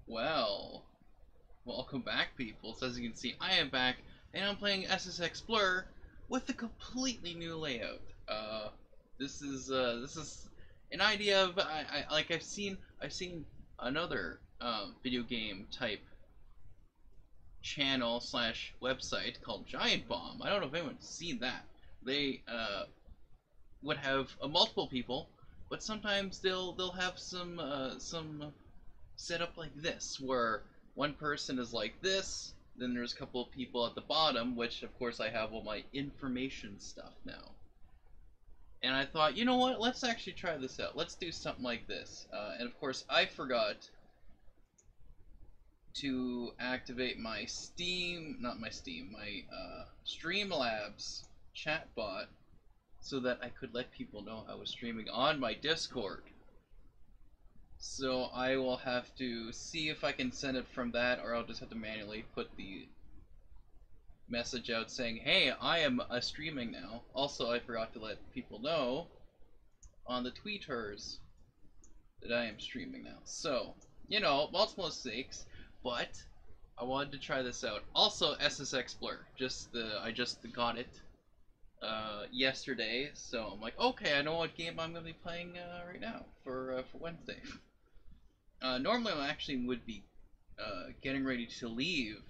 Well, welcome back, people. So as you can see, I am back, and I'm playing SSX Blur with a completely new layout. This is an idea of I've seen another video game type channel slash website called Giant Bomb. I don't know if anyone's seen that. They would have multiple people, but sometimes they'll have some setup like this, where one person is like this, then there's a couple of people at the bottom, which of course I have all my information stuff now. And I thought, you know what, let's actually try this out. Let's do something like this. And of course I forgot to activate my Streamlabs chatbot so that I could let people know I was streaming on my Discord. So I will have to see if I can send it from that, or I'll just have to manually put the message out saying, hey, I am streaming now. Also, I forgot to let people know on the tweeters that I am streaming now. So, you know, multiple mistakes, but I wanted to try this out. Also, SSX Blur, I just got it yesterday, so I'm like, okay, I know what game I'm gonna be playing right now for Wednesday. Normally I actually would be getting ready to leave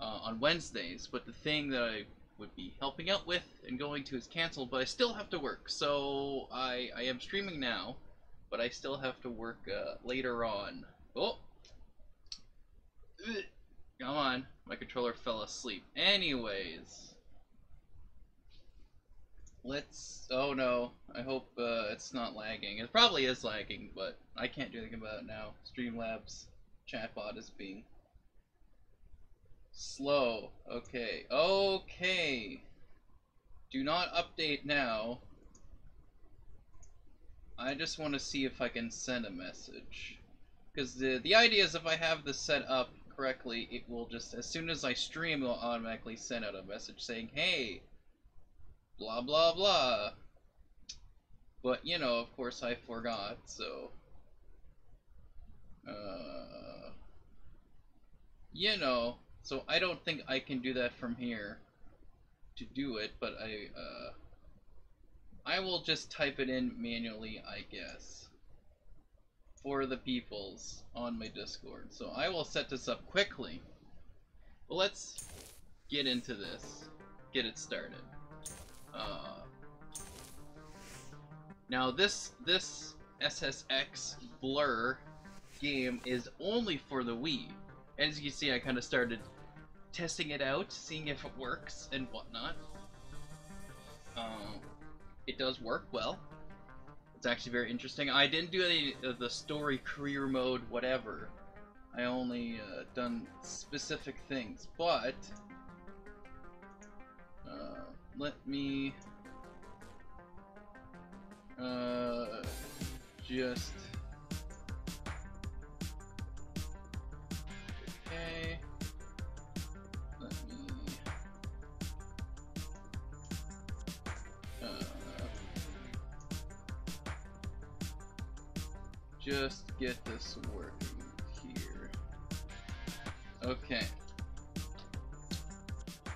on Wednesdays, but the thing that I would be helping out with and going to is canceled, but I still have to work, so I am streaming now, but I still have to work later on. Oh! Come on, my controller fell asleep. Anyways, oh no, I hope it's not lagging. It probably is lagging, but I can't do anything about it now. Streamlabs chatbot is being slow. Okay, do not update now. I just want to see if I can send a message, because the idea is if I have this set up correctly, it will just, as soon as I stream, it will automatically send out a message saying, hey, blah blah blah. But you know, of course I forgot, so you know, so I don't think I can do that from here to do it, but I will just type it in manually, I guess, for the peoples on my Discord. So I will set this up quickly. But let's get into this, get it started. Now this SSX Blur game is only for the Wii. As you can see, I kind of started testing it out, seeing if it works and whatnot. It does work well. It's actually very interesting. I didn't do any of the story, career mode, whatever. I only done specific things, but let me just okay. Let me just get this working here. Okay.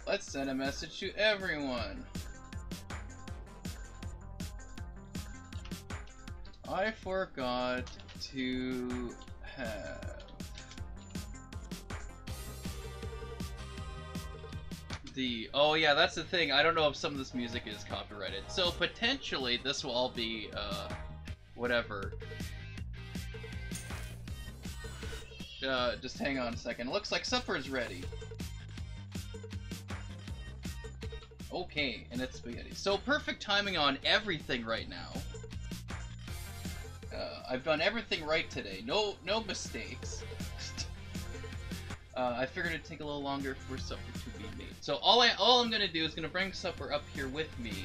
Let's send a message to everyone. I forgot to have oh yeah, that's the thing. I don't know if some of this music is copyrighted. So potentially this will all be whatever. Just hang on a second. It looks like supper's ready. Okay, and it's spaghetti. So perfect timing on everything right now. I've done everything right today. No mistakes. I figured it'd take a little longer for supper to be made. So all I'm gonna do is gonna bring supper up here with me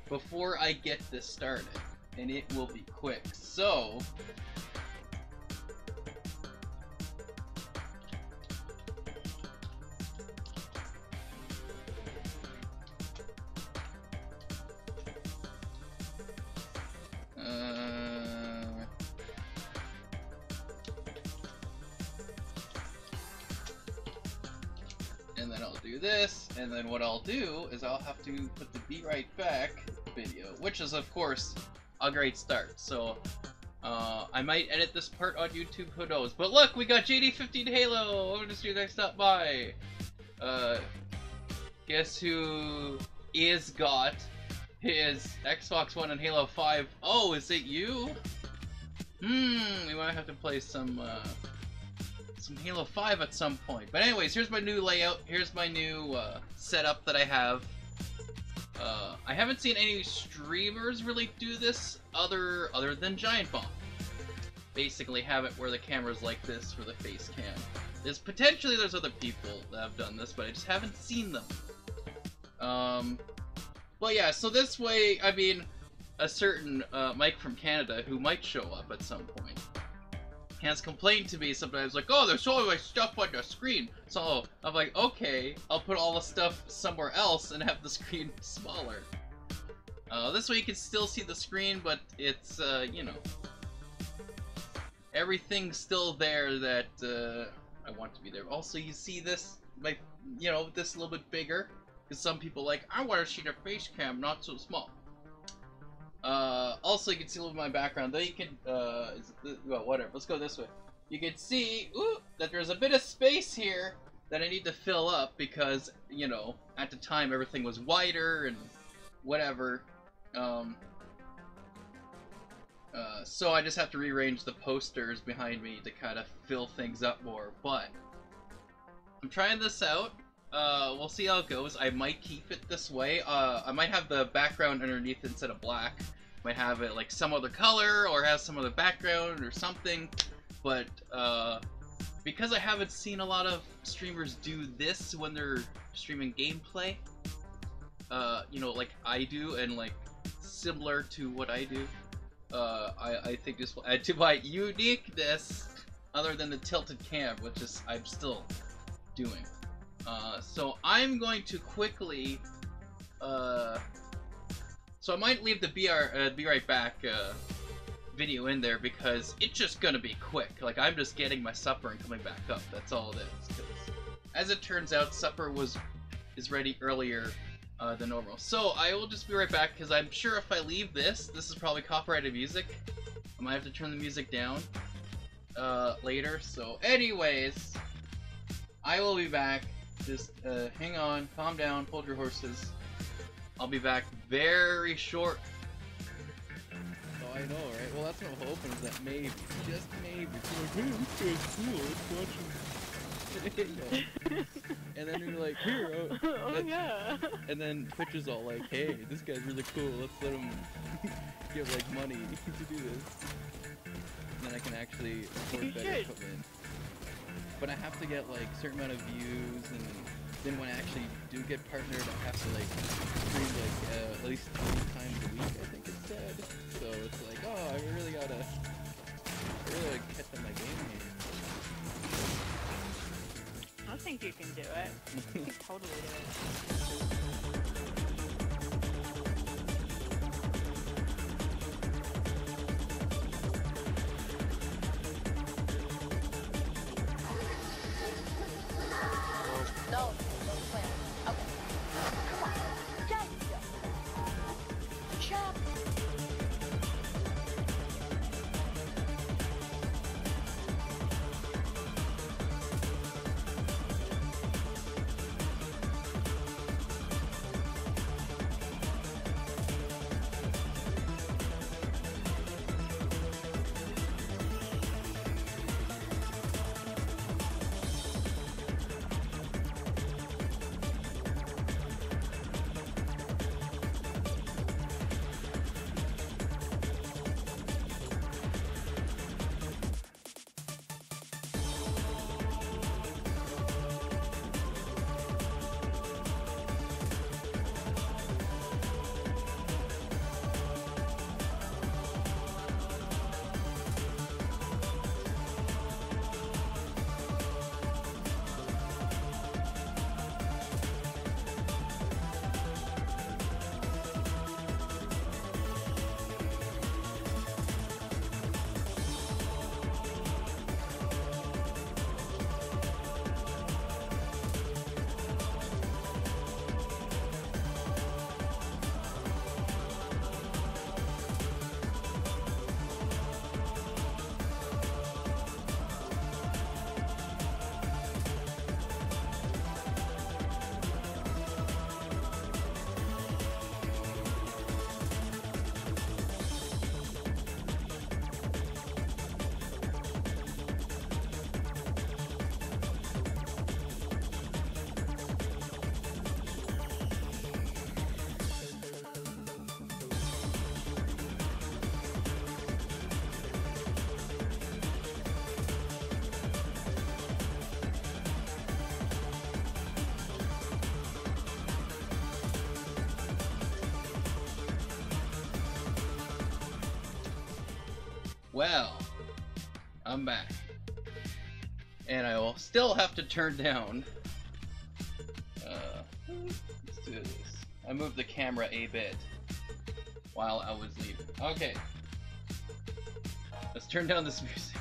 before I get this started, and it will be quick. So do this, and then what I'll do is I'll have to put the Be Right Back video, which is of course a great start. So I might edit this part on YouTube, who knows. But look, we got JD15 Halo! I'm just next stop by. Guess who is got his Xbox One and Halo 5? Oh, is it you? We might have to play some Halo 5 at some point. But anyways, here's my new layout. Here's my new setup that I have. I haven't seen any streamers really do this other than Giant Bomb. Basically have it where the camera's like this for the face cam. There's other people that have done this, but I just haven't seen them. But yeah, so this way, I mean, a certain Mike from Canada who might show up at some point has complained to me sometimes like, oh, there's all my stuff on the screen. So I'm like, okay, I'll put all the stuff somewhere else and have the screen smaller. This way you can still see the screen, but it's, you know, everything's still there that I want to be there. Also, you see this, like, you know, this a little bit bigger, because some people like, I want to see the face cam, not so small. Also, you can see a little bit of my background. Then you can, well, whatever. Let's go this way. You can see, that there's a bit of space here that I need to fill up because, you know, at the time everything was wider and whatever. So I just have to rearrange the posters behind me to kind of fill things up more. But I'm trying this out. We'll see how it goes. I might keep it this way. I might have the background underneath instead of black. Might have it like some other color or have some other background or something. But because I haven't seen a lot of streamers do this when they're streaming gameplay, you know, like I do and like similar to what I do, I think this will add to my uniqueness other than the tilted cam, which is I'm still doing. So I'm going to quickly, so I might leave the Be Right Back video in there because it's just gonna be quick. Like, I'm just getting my supper and coming back up. That's all it is. 'Cause as it turns out, supper is ready earlier than normal. So I will just be right back because I'm sure if I leave this is probably copyrighted music. I might have to turn the music down later. So anyways, I will be back. Just hang on, calm down, hold your horses. I'll be back very short. Oh, I know, right? Well, that's what I'm hoping is that maybe, just maybe, it's like, hey, this guy's cool, let's watch him. And then you're like, here, oh yeah. And then Twitch is all like, hey, this guy's really cool, let's let him give like money to do this. And then I can actually afford better equipment. But I have to get like a certain amount of views, and then when I actually do get partnered, I have to like stream like at least 3 times a week, I think it said. So it's like, oh, I really gotta catch up my game here. I think you can do it. You can totally do it. Well, I'm back. And I will still have to turn down. Let's do this. I moved the camera a bit while I was leaving. Okay. Let's turn down this music.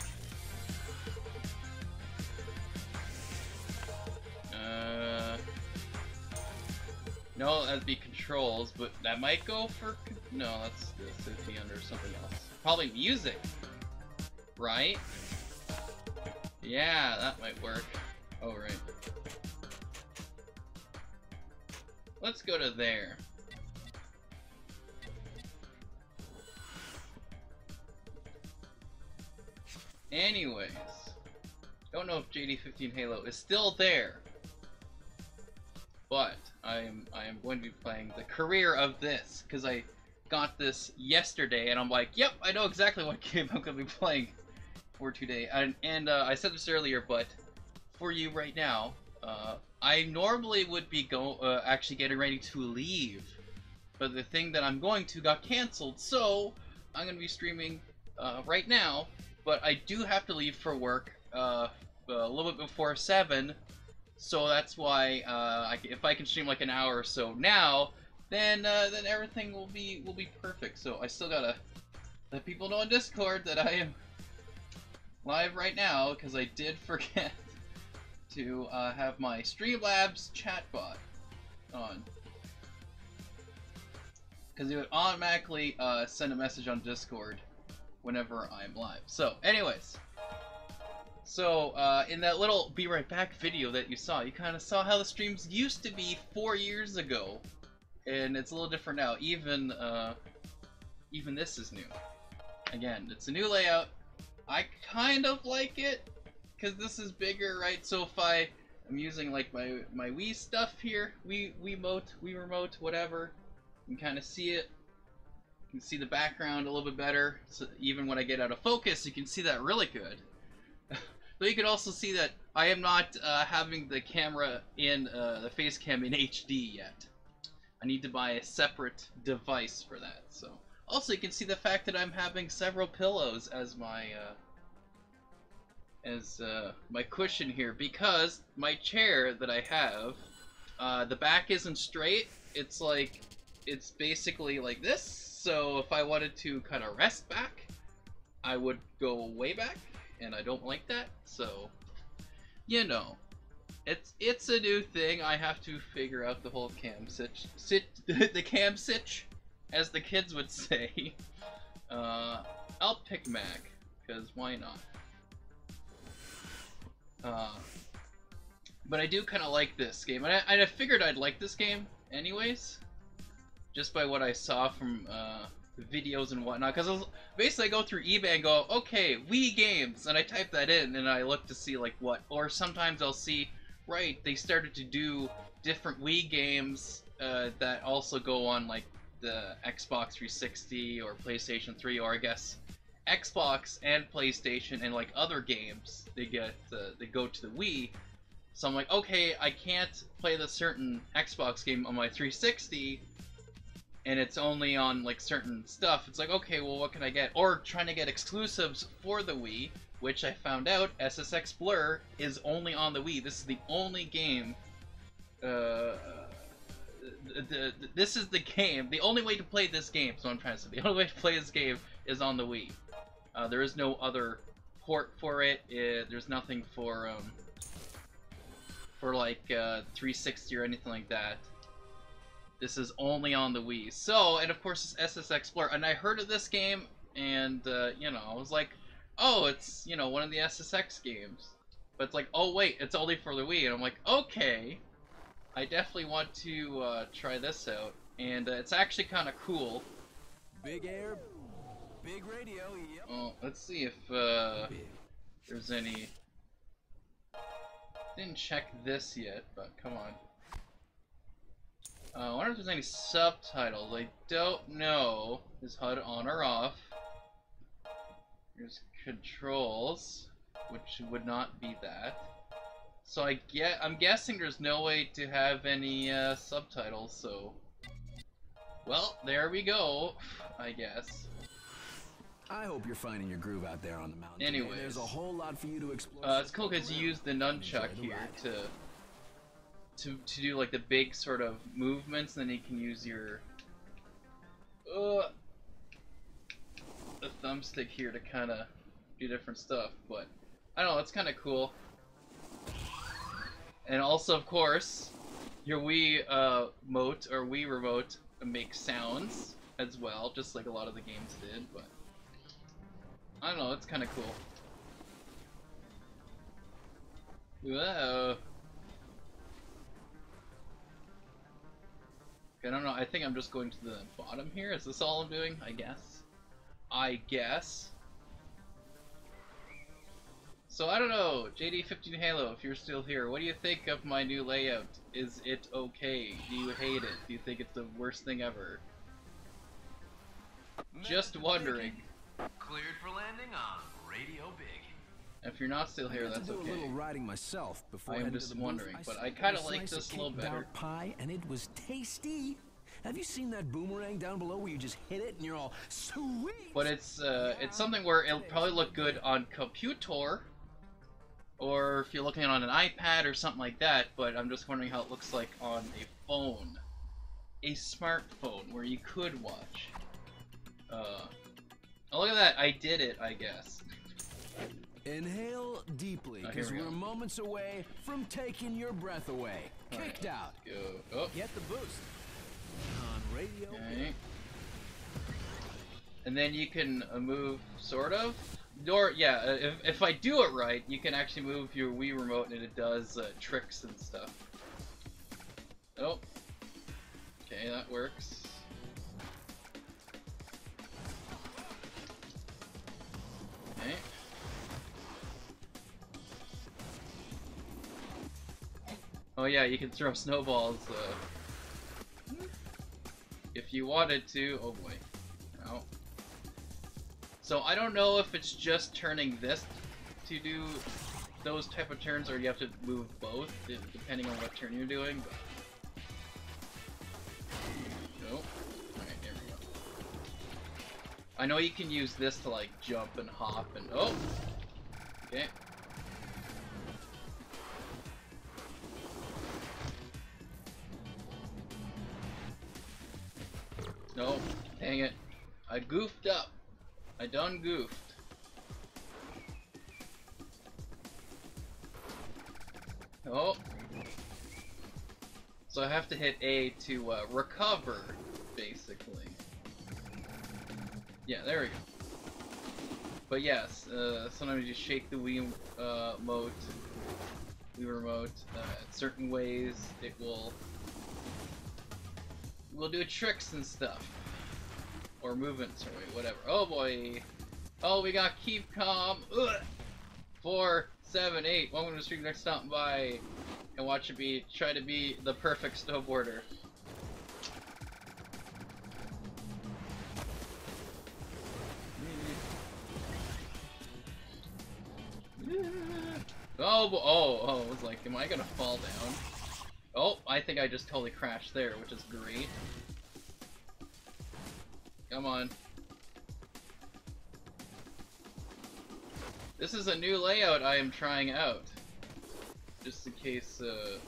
No, that'd be controls, but that might go for... No, that's 50 under something else. Probably music, right? Yeah, that might work. Oh, right. Let's go to there. Anyways, don't know if JD15 Halo is still there, but I am going to be playing the career of this because I got this yesterday, and I'm like, yep, I know exactly what game I'm going to be playing for today. And I said this earlier, but for you right now, I normally would be actually getting ready to leave, but the thing that I'm going to got canceled, so I'm going to be streaming right now. But I do have to leave for work a little bit before 7, so that's why if I can stream like an hour or so now, then everything will be perfect. So I still gotta let people know on Discord that I am live right now because I did forget to have my Streamlabs chatbot on, because it would automatically send a message on Discord whenever I'm live. So, anyways, in that little Be Right Back video that you saw, you kind of saw how the streams used to be 4 years ago, and it's a little different now. Even this is new. Again, it's a new layout. I kind of like it because this is bigger, right? So if I'm using like my Wii stuff here, Wii remote, whatever, you can kind of see it. You can see the background a little bit better, so even when I get out of focus, you can see that really good. But you can also see that I am not having the camera in the face cam in HD yet. I need to buy a separate device for that. So also you can see the fact that I'm having several pillows as my cushion here, because my chair that I have, the back isn't straight. It's basically like this. So if I wanted to kind of rest back, I would go way back, and I don't like that. So, you know, it's a new thing. I have to figure out the whole cam the cam sitch, as the kids would say. I'll pick Mac, because why not? But I do kind of like this game, and I figured I'd like this game anyways, just by what I saw from the videos and whatnot. Because basically I go through eBay and go, okay, Wii games, and I type that in and I look to see like what, or sometimes I'll see, right, they started to do different Wii games that also go on like the Xbox 360 or PlayStation 3, or I guess Xbox and PlayStation, and like other games they go to the Wii. So I'm like, okay, I can't play the certain Xbox game on my 360, and it's only on like certain stuff. It's like, okay, well, what can I get? Or trying to get exclusives for the Wii, which I found out SSX Blur is only on the Wii. This is the only game. This is the game. The only way to play this game. So I'm trying to say, the only way to play this game is on the Wii. There is no other port for it. There's nothing for like 360 or anything like that. This is only on the Wii. So, and of course it's SSX Blur. And I heard of this game, and you know, I was like, oh, it's, you know, one of the SSX games. But it's like, oh wait, it's only for the Wii. And I'm like, okay, I definitely want to try this out. And it's actually kind of cool. Big air, big radio. Yep. Well, let's see if there's any. Didn't check this yet, but come on. I wonder if there's any subtitles. I don't know. Is HUD on or off? There's controls, which would not be that. So I'm guessing there's no way to have any subtitles. So, well, there we go, I guess. I hope you're finding your groove out there on the mountain. Anyways, there's a whole lot for you to explore. It's cool because you use the nunchuck here to do like the big sort of movements, and then you can use your the thumbstick here to kind of do different stuff. But I don't know, it's kind of cool. And also, of course, your Wii mote or Wii remote makes sounds as well, just like a lot of the games did. But I don't know, it's kind of cool. Whoa. I don't know, I think I'm just going to the bottom here. Is this all I'm doing? I guess. So I don't know, JD15 Halo, if you're still here, what do you think of my new layout? Is it okay? Do you hate it? Do you think it's the worst thing ever? Just wondering. Cleared for landing on Radio Big. If you're not still here, that's okay. A little riding myself before I am just wondering, but I kind of like this a little better. Pie, and it was tasty. Have you seen that boomerang down below where you just hit it and you're all sweet? But it's something where it'll probably look good on computer, or if you're looking on an iPad or something like that. But I'm just wondering how it looks like on a phone, a smartphone, where you could watch. Oh, look at that! I did it, I guess. Inhale deeply, because we're moments away from taking your breath away. Kicked out. Go. Oh. Get the boost on Radio. Okay. And then you can move, sort of. Or yeah, if I do it right, you can actually move your Wii remote, and it does tricks and stuff. Oh. Okay, that works. Okay. Oh yeah, you can throw snowballs if you wanted to. Oh boy. Ow. So I don't know if it's just turning this to do those type of turns, or you have to move both, depending on what turn you're doing. But... Nope. Alright, there we go. I know you can use this to like jump and hop and... Oh! Okay. No, dang it. I goofed up. I done goofed. Oh. So I have to hit A to recover, basically. Yeah, there we go. But yes, sometimes you shake the Wii Wii remote certain ways. It will do tricks and stuff, or movements, or whatever. Oh boy! Oh, we got keep calm. Ugh. 4, 7, 8. Welcome to the stream. Next stop by and watch it try to be the perfect snowboarder. Oh, I was like, am I gonna fall down? Oh, I think I just totally crashed there, which is great. Come on. This is a new layout I am trying out. Just in case, because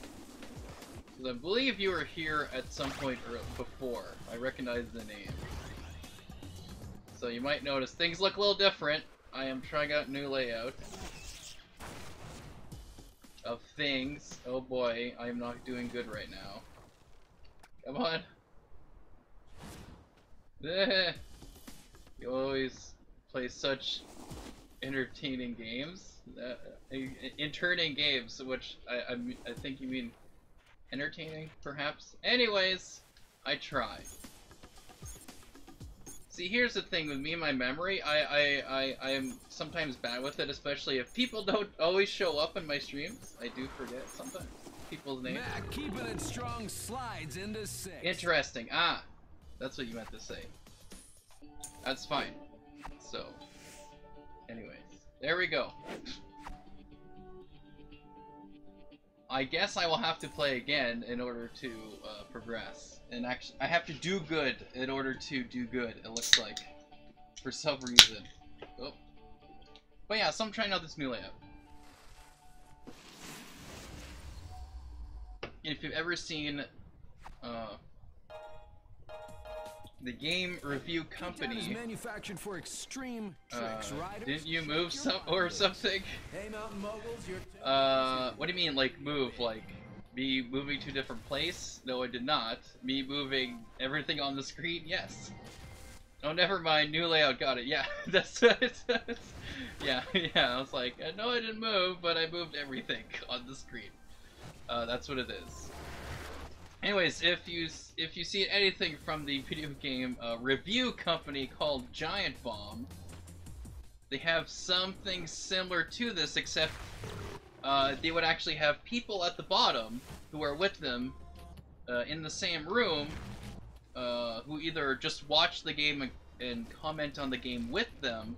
I believe you were here at some point before. I recognize the name. So you might notice things look a little different. I am trying out new layout of things. Oh boy, I am not doing good right now. Come on. You always play such entertaining games. Entertaining games, which I think you mean entertaining, perhaps? Anyways, I try. See, here's the thing with me and my memory. I am sometimes bad with it, especially if people don't always show up in my streams. I do forget sometimes people's names. Mac, keeping it strong, slides into 6. Interesting. Ah, that's what you meant to say. That's fine. So, anyways, there we go. I guess I will have to play again in order to progress. And actually, I have to do good in order to do good, it looks like. For some reason. Oh. But yeah, so I'm trying out this new layout. If you've ever seen the Game Review Company, is manufactured for extreme tricks, riders. didn't you move or something? Hey, Mountain Moguls, your What do you mean, like move? Like me moving to a different place? No, I did not. Me moving everything on the screen? Yes. Oh, never mind. New layout. Got it. Yeah, that's it. Yeah. I was like, no, I didn't move, but I moved everything on the screen. That's what it is. Anyways, if you see anything from the video game review company called Giant Bomb, they have something similar to this, except they would actually have people at the bottom who are with them in the same room, who either just watch the game and comment on the game with them,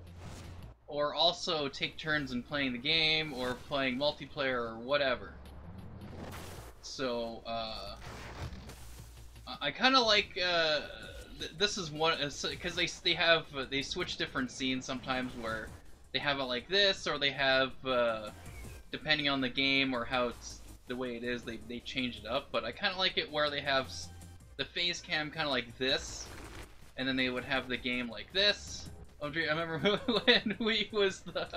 or also take turns in playing the game or playing multiplayer or whatever. So I kind of like this is one because they switch different scenes sometimes where they have it like this, or they have depending on the game or how it's the way it is, they change it up. But I kind of like it where they have the face cam kind of like this, and then they would have the game like this. I remember when Wii was the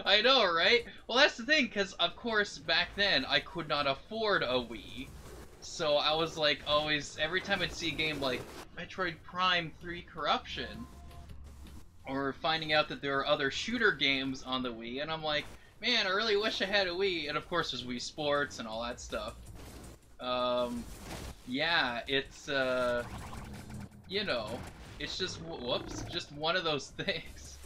I know, right? Well, that's the thing, because of course back then I could not afford a Wii, so I was like always, every time I'd see a game like Metroid Prime 3 Corruption, or finding out that there are other shooter games on the Wii, and I'm like, man, I really wish I had a Wii. And of course there's Wii Sports and all that stuff. Yeah, it's you know, it's just whoops, just one of those things.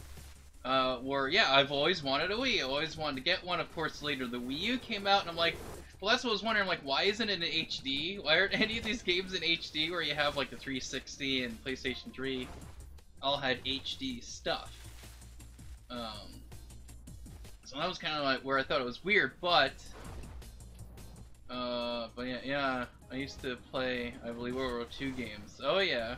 Where yeah, I've always wanted a Wii. I always wanted to get one. Of course, later the Wii U came out, and I'm like, well, that's what I was wondering. Like, why isn't it in HD? Why aren't any of these games in HD? Where you have like the 360 and PlayStation 3 all had HD stuff. So that was kind of like where I thought it was weird, but yeah, I used to play, I believe, World War II games. Oh yeah.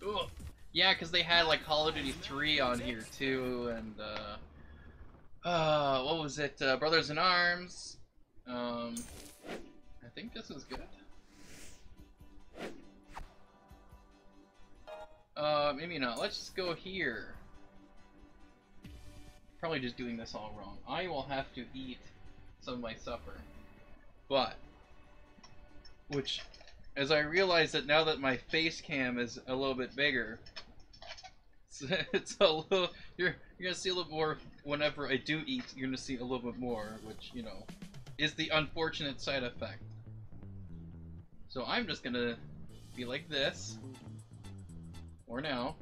Ooh. Yeah, because they had like Call of Duty 3 on here too, and what was it? Brothers in Arms. I think this is good. Maybe not. Let's just go here. Probably just doing this all wrong. I will have to eat some of my supper. But, which, as I realize that now that my face cam is a little bit bigger, it's a little, you're gonna see a little more whenever I do eat. You're gonna see a little bit more, which, you know, is the unfortunate side effect. So I'm just gonna be like this, or now.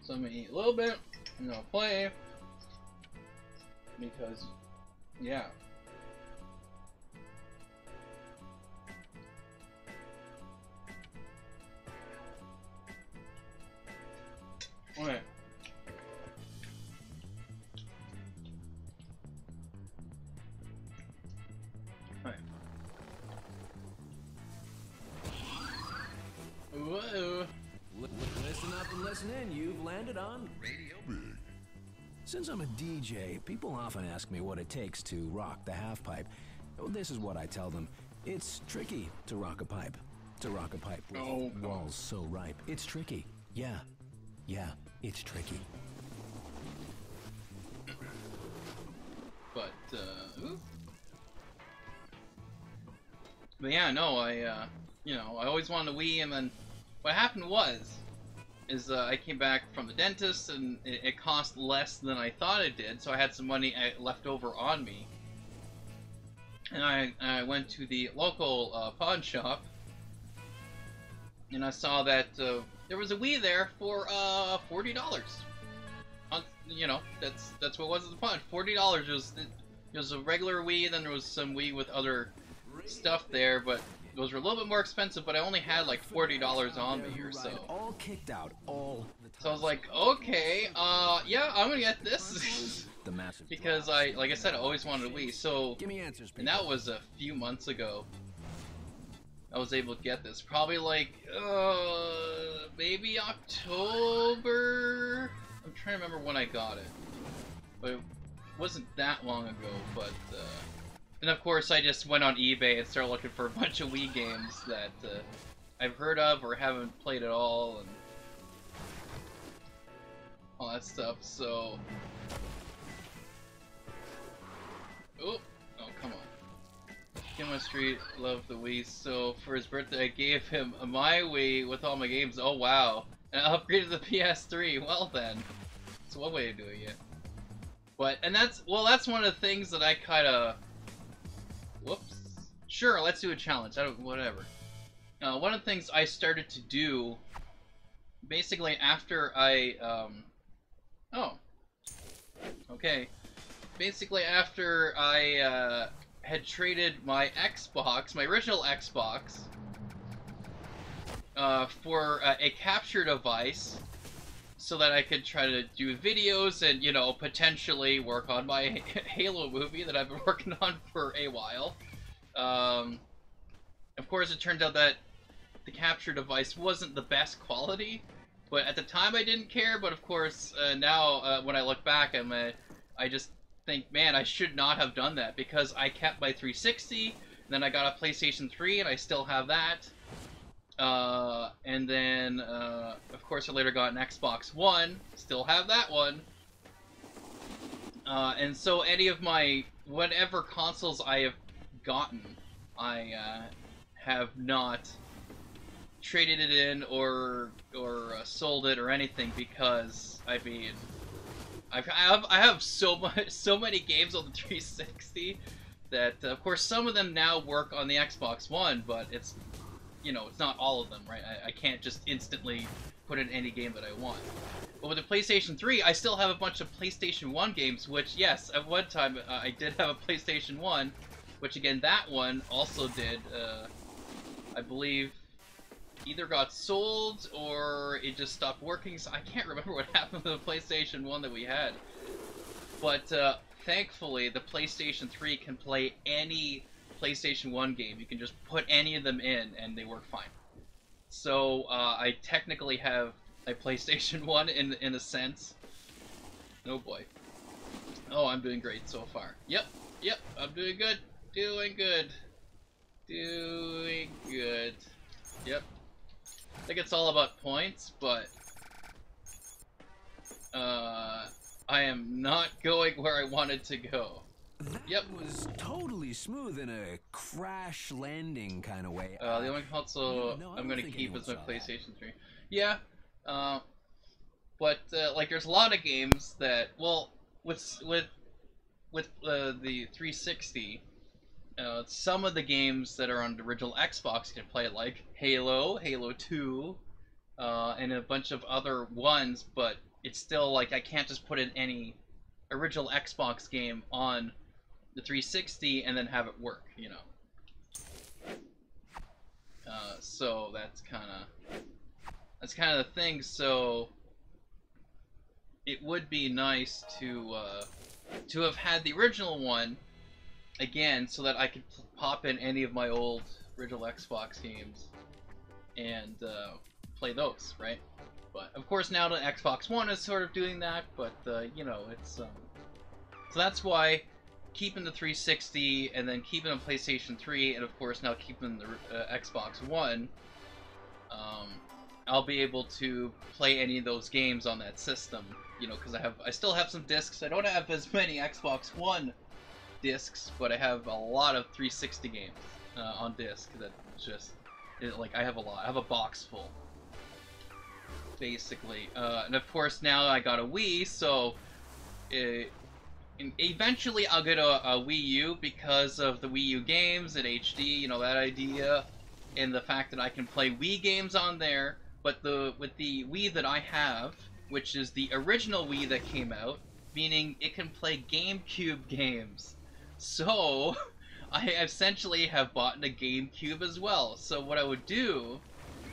So I'm gonna eat a little bit, and I'll play, because, yeah. Okay. Whoa. Listen up and listen in. You've landed on Radio Big. Since I'm a DJ, people often ask me what it takes to rock the half pipe. Well, this is what I tell them. It's tricky to rock a pipe. To rock a pipe with walls so ripe. It's tricky. Yeah, it's tricky. But, but yeah, no, you know, I always wanted a Wii, and then what happened is I came back from the dentist, and it cost less than I thought it did, so I had some money left over on me. And I went to the local pawn shop, and I saw that there was a Wii there for $40. You know, that's what it was at the pawn. $40 was a regular Wii, then there was some Wii with other stuff there, but those were a little bit more expensive, but I only had like $40 on me or so. All kicked out all the time. So I was like, okay, yeah, I'm gonna get this. The massive Because like I said, I always wanted a Wii. So, Give me answers, and that was a few months ago. I was able to get this. Probably like, maybe October? I'm trying to remember when I got it. But it wasn't that long ago, but, and of course I just went on eBay and started looking for a bunch of Wii games that, I've heard of or haven't played at all, and all that stuff, so... Oh, come on. Kim Street loved the Wii, so for his birthday I gave him my Wii with all my games. Oh wow. And I upgraded the PS3. Well then. It's one way of doing it. But, and that's one of the things that I kinda... Whoops. Sure, let's do a challenge. Whatever. One of the things I started to do, basically after I, oh. Okay. Basically after I, had traded my Xbox, my original Xbox, for a capture device, so that I could try to do videos and, you know, potentially work on my Halo movie that I've been working on for a while. Of course, it turned out that the capture device wasn't the best quality, but at the time I didn't care. But of course, now when I look back, I just think, man, I should not have done that, because I kept my 360, and then I got a PlayStation 3, and I still have that. And then, of course, I later got an Xbox One, still have that one. And so any of my, whatever consoles I have gotten, I have not traded it in or sold it or anything, because, I mean, I have so many games on the 360 that, of course, some of them now work on the Xbox One, but it's, you know, it's not all of them, right? I can't just instantly put in any game that I want. But with the PlayStation 3, I still have a bunch of PlayStation 1 games, which, yes, at one time I did have a PlayStation 1, which, again, that one also did, I believe, either got sold or it just stopped working, so I can't remember what happened to the PlayStation 1 that we had. But, thankfully, the PlayStation 3 can play any PlayStation 1 game. You can just put any of them in and they work fine. So I technically have a PlayStation 1 in a sense. Oh boy. Oh, I'm doing great so far. Yep, I'm doing good. Doing good. Yep. I think it's all about points, but I am not going where I wanted to go. That was totally smooth in a crash landing kind of way. The only console I'm gonna keep is my PlayStation 3. Yeah, but like there's a lot of games that, well, with the 360, some of the games that are on the original Xbox you can play, like Halo, Halo 2, and a bunch of other ones, but it's still like I can't just put in any original Xbox game on the 360 and then have it work, you know. So that's kind of the thing. So it would be nice to have had the original one again, so that I could pop in any of my old original Xbox games and play those, right? But of course now the Xbox One is sort of doing that, but you know, it's so that's why keeping the 360 and then keeping a PlayStation 3 and of course now keeping the Xbox One, I'll be able to play any of those games on that system, you know, because I still have some discs. I don't have as many Xbox One discs, but I have a lot of 360 games on disc that just, like, I have a lot. I have a box full, basically. And of course now I got a Wii, so eventually I'll get a Wii U because of the Wii U games and HD, you know, that idea, and the fact that I can play Wii games on there. But with the Wii that I have, which is the original Wii that came out, meaning it can play GameCube games. So I essentially have bought a GameCube as well. So what I would do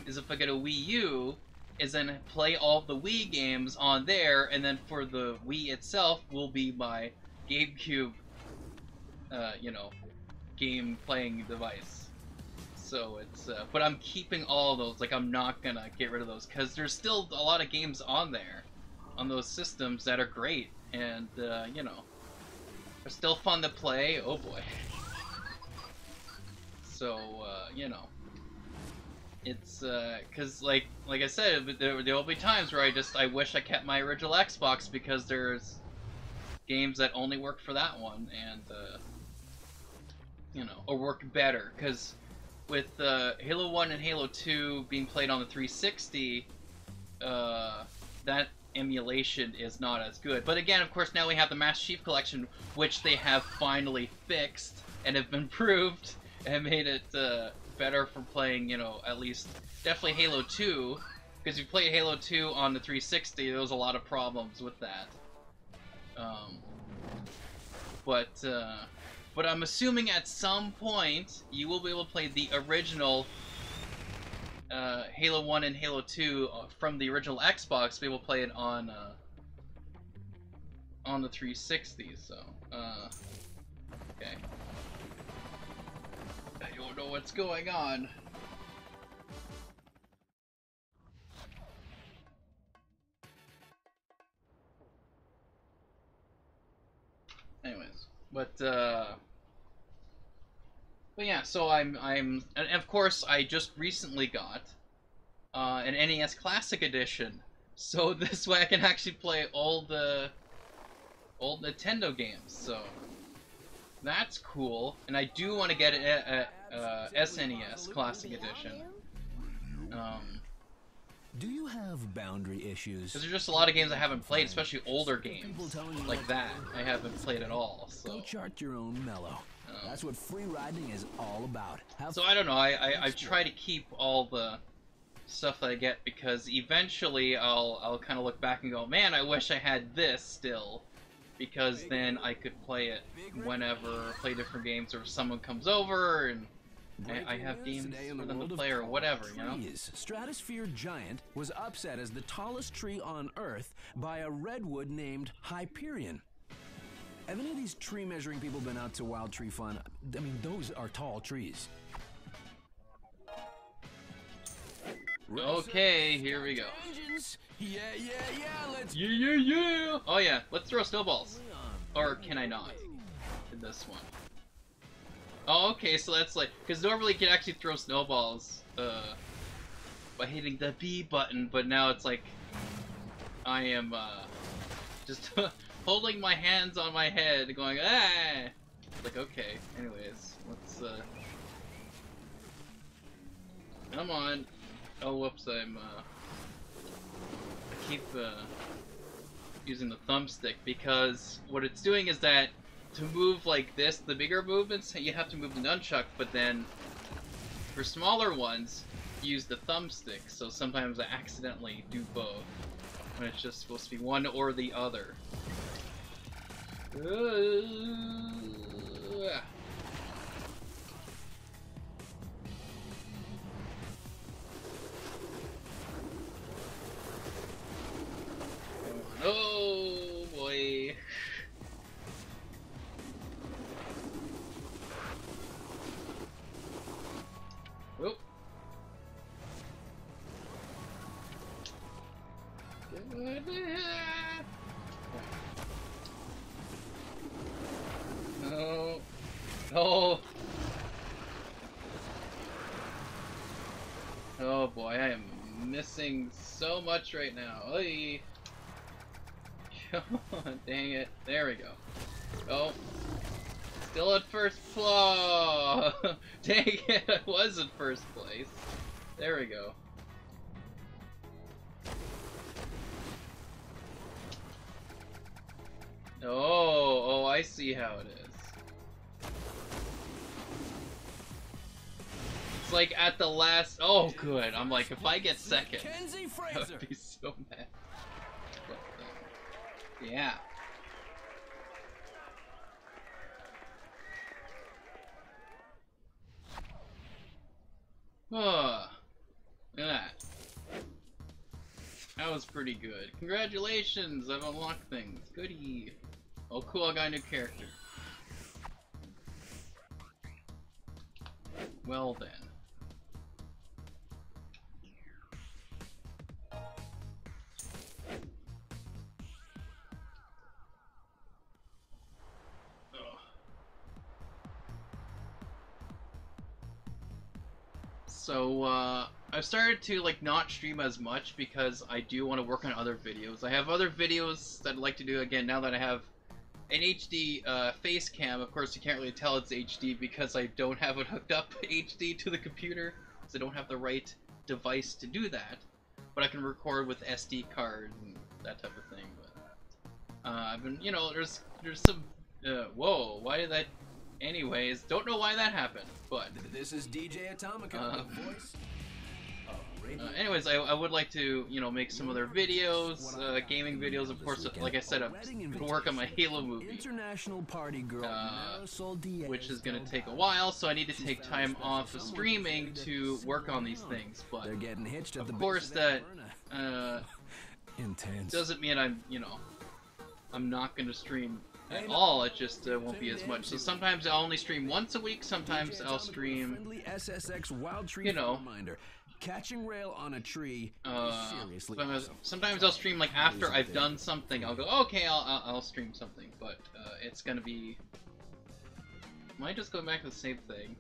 is if I get a Wii U, is then play all the Wii games on there, and then for the Wii itself will be my GameCube, you know, game playing device. So it's, but I'm keeping all of those. Like, I'm not gonna get rid of those because there's still a lot of games on there, on those systems that are great, and you know, they're still fun to play. Oh boy. So you know, it's because like I said, there will be times where I wish I kept my original Xbox because there's games that only work for that one, and you know, or work better. Because with Halo 1 and Halo 2 being played on the 360, that emulation is not as good. But again, of course, now we have the Master Chief Collection, which they have finally fixed and have improved and made it better for playing, you know, at least definitely Halo 2, because if you play Halo 2 on the 360, there was a lot of problems with that. But I'm assuming at some point you will be able to play the original Halo 1 and Halo 2 from the original Xbox, be able to play it on the 360. So, okay. I don't know what's going on. Anyways, but yeah, so and of course I just recently got an NES Classic Edition, so this way I can actually play all the old Nintendo games. So that's cool, and I do want to get a SNES Classic Edition. Do you have boundary issues? Because there's just a lot of games I haven't played, especially older games like that. I haven't played at all. So go chart your own mellow. That's what free riding is all about. So I don't know. I try to keep all the stuff that I get, because eventually I'll kind of look back and go, man, I wish I had this still, because then I could play it whenever, play different games, or if someone comes over and I have games for them to play or whatever, you know? Stratosphere Giant was upset as the tallest tree on Earth by a redwood named Hyperion. Have any of these tree measuring people been out to Wild Tree Fun? I mean, those are tall trees. Okay, here we go. Yeah, let's... Yeah! Oh yeah, let's throw snowballs. Or can I not? In this one. Oh, okay, so that's like... Because normally you can actually throw snowballs by hitting the B button, but now it's like... I am just holding my hands on my head going, ah! Like, okay, anyways, let's... Come on. Oh, whoops, I keep using the thumbstick, because what it's doing is that to move like this, the bigger movements, you have to move the nunchuck, but then for smaller ones, use the thumbstick, so sometimes I accidentally do both, when it's just supposed to be one or the other. Oh boy. Whoop. No. No. Oh boy, I am missing so much right now. Oy. Dang it. There we go. Oh. Still at first place. Dang it, I was in first place. There we go. Oh, I see how it is. It's like at the last... Oh, good. I'm like, if I get second, I would be so mad. Yeah. Oh, look at that. That was pretty good. Congratulations, I've unlocked things. Goody. Oh cool, I got a new character. Well then. So, I've started to, like, not stream as much because I do want to work on other videos. I have other videos that I'd like to do again now that I have an HD face cam. Of course, you can't really tell it's HD because I don't have it hooked up HD to the computer, because I don't have the right device to do that. But I can record with SD cards and that type of thing. But I've been, you know, there's some, whoa, why did that? Anyways, don't know why that happened, but This is DJ Atomica, the voice of radio. anyways, I would like to, you know, make some other videos, gaming videos, of course. Like I said, I'm gonna work on my Halo movie, International party girl Marisol Diaz which is gonna take a while, so I need to take time off of streaming to work on these things. But They're getting hitched at the of course, base that of intense. doesn't mean I'm, you know, I'm not gonna stream at all. It just won't be as much. So sometimes I'll only stream once a week. Sometimes I'll stream, Friendly SSX wild tree you know, reminder. Catching rail on a tree is seriously awesome. sometimes I'll stream like after I've done something. I'll go, okay, I'll stream something, but it's gonna be. Am I just going back to the same thing?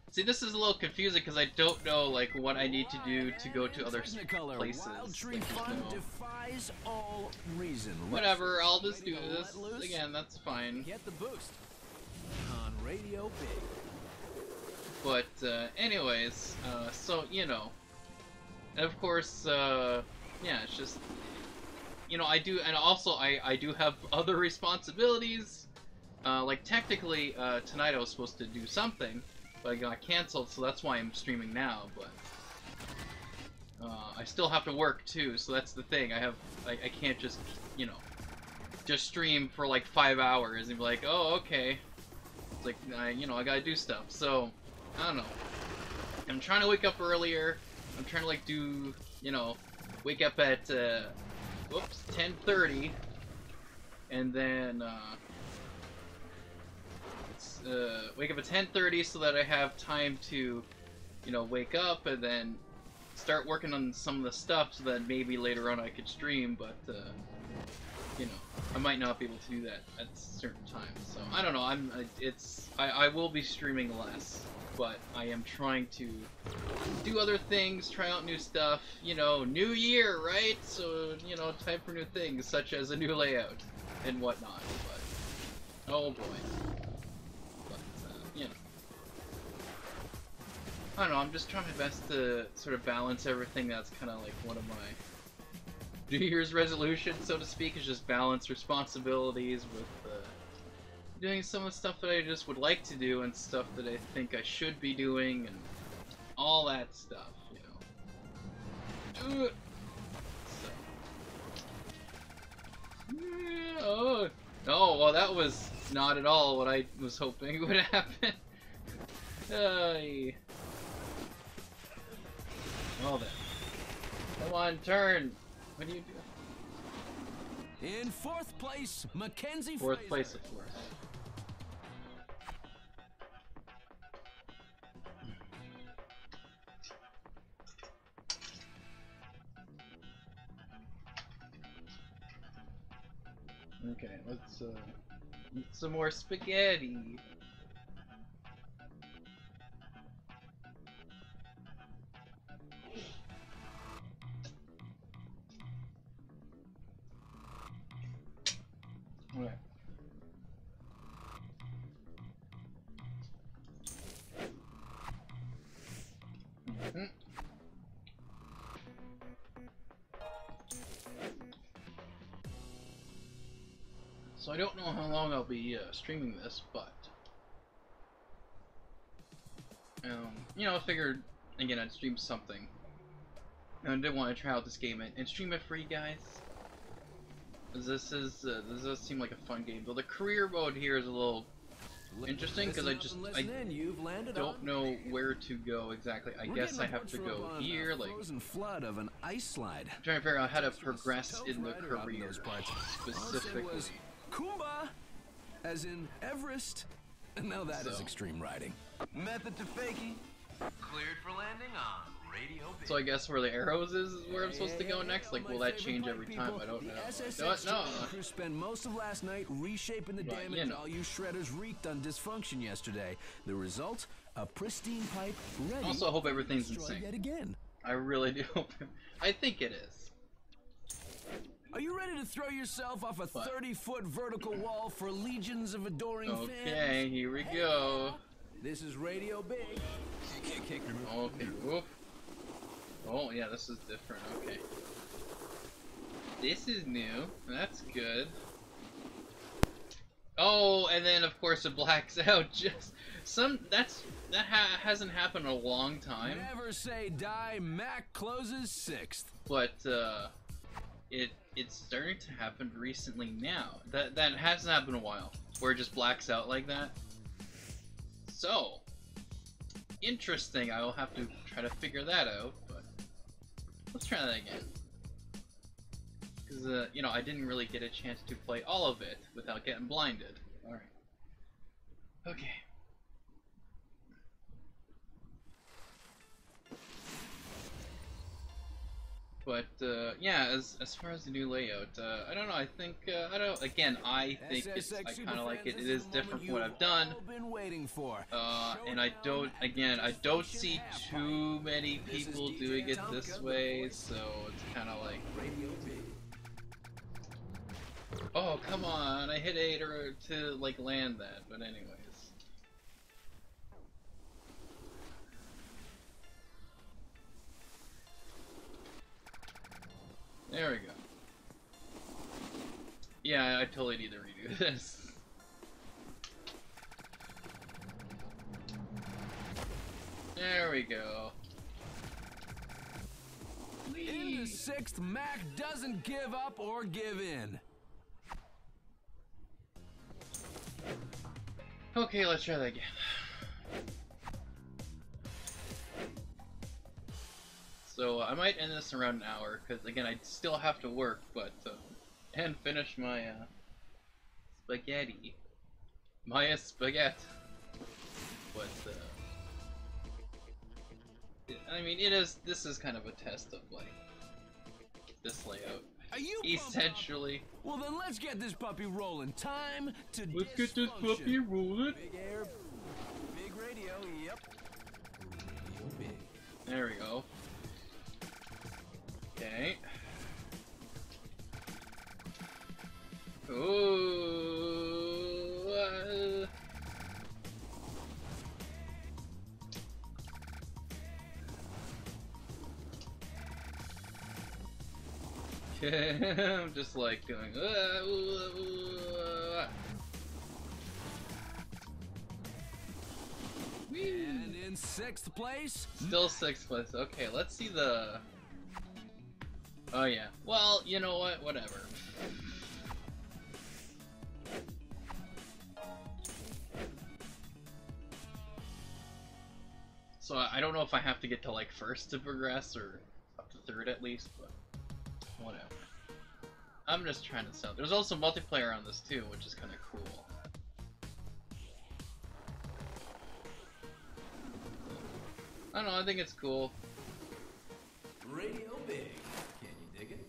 See, this is a little confusing because I don't know like what I need to do to go to other places. Wild tree Like, fun no. defies all reason. Whatever, I'll just do Radio this let loose. again. That's fine. Get the boost on Radio Big. But anyways, so you know, and of course, yeah, it's just, you know, I do, and also I do have other responsibilities. Like technically, tonight I was supposed to do something, but I got canceled, so that's why I'm streaming now. But I still have to work too, so that's the thing. I can't just, you know, just stream for like 5 hours and be like, oh, okay. It's like, you know, I gotta do stuff. So I don't know. I'm trying to wake up earlier. I'm trying to like do, you know, wake up at 10:30, and then wake up at 10:30 so that I have time to, you know, wake up and then start working on some of the stuff so that maybe later on I could stream. But you know, I might not be able to do that at certain times. So I don't know. I will be streaming less, but I am trying to do other things, try out new stuff. You know, new year, right? So, you know, time for new things, such as a new layout and whatnot. But oh boy. But you know, I don't know. I'm just trying my best to sort of balance everything. That's kind of like one of my New Year's resolutions, so to speak, is just balance responsibilities with doing some of the stuff that I just would like to do and stuff that I think I should be doing and all that stuff, you know. So. Oh, no, well that was not at all what I was hoping would happen. Well then. Come on, turn! What do you do? In fourth place, Mackenzie Fourth Fraser. place, of course. Okay, let's eat some more spaghetti. Alright. So I don't know how long I'll be streaming this, but you know, I figured again I'd stream something. And I did want to try out this game and stream it for you guys. This does seem like a fun game, though the career mode here is a little interesting because I You've landed don't on know where to go exactly. I guess I have to go here, like frozen flood of an ice slide. I'm trying to figure out how to progress in the Rider out in career those parts. specifically. All it said was, Kumba, as in Everest. Now that is So. extreme riding. Method to fakie. Cleared for landing on Radio Big. So I guess where the arrows is where I'm supposed to go next? Like, will that change every time? I don't know. No. Crew spent most of last night reshaping the But, damage you know. all you shredders wreaked on dysfunction yesterday. The result, a pristine pipe ready I also hope everything's to in destroy sync. yet again. I really do hope. I think it is. Are you ready to throw yourself off a What? 30-foot vertical wall for legions of adoring fans? Okay, here we go. This is Radio Big. Okay, whoop. Oh, yeah, this is different. Okay. This is new. That's good. Oh, and then of course it blacks out. Just hasn't happened in a long time. Never say die. Mac closes 6th. But it's starting to happen recently now. That hasn't happened in a while, where it just blacks out like that. So interesting. I will have to try to figure that out. But let's try that again. Because you know, I didn't really get a chance to play all of it without getting blinded. All right. Okay. But yeah, as far as the new layout, I don't know. I think I don't. Again, I think it's. I kind of like it. It is different from what I've done. Been waiting for. And I don't. Again, I don't see too many people doing it this way, so it's kind of like. Oh come on! I hit A to like land that, but anyways. There we go. Yeah, I totally need to redo this. There we go. In the Whee! 6th, Mac doesn't give up or give in. Okay, let's try that again. So I might end this around an hour, because again, I still have to work, but and finish my spaghetti. My spaghetti. But I mean, this is kind of a test of like this layout. Are you Essentially. Well then let's get this puppy rolling. Time to Let's get this puppy rolling. Big air, big radio, yep. Radio big. There we go. Okay. Ooh. I'm just like doing. And in 6th place, Still 6th place. Okay, let's see the. Oh yeah. Well, you know what? Whatever. So I don't know if I have to get to like 1st to progress or up to 3rd at least, but whatever. I'm just trying to sell. There's also multiplayer on this too, which is kind of cool. I don't know. I think it's cool. Radio big. Can you dig it?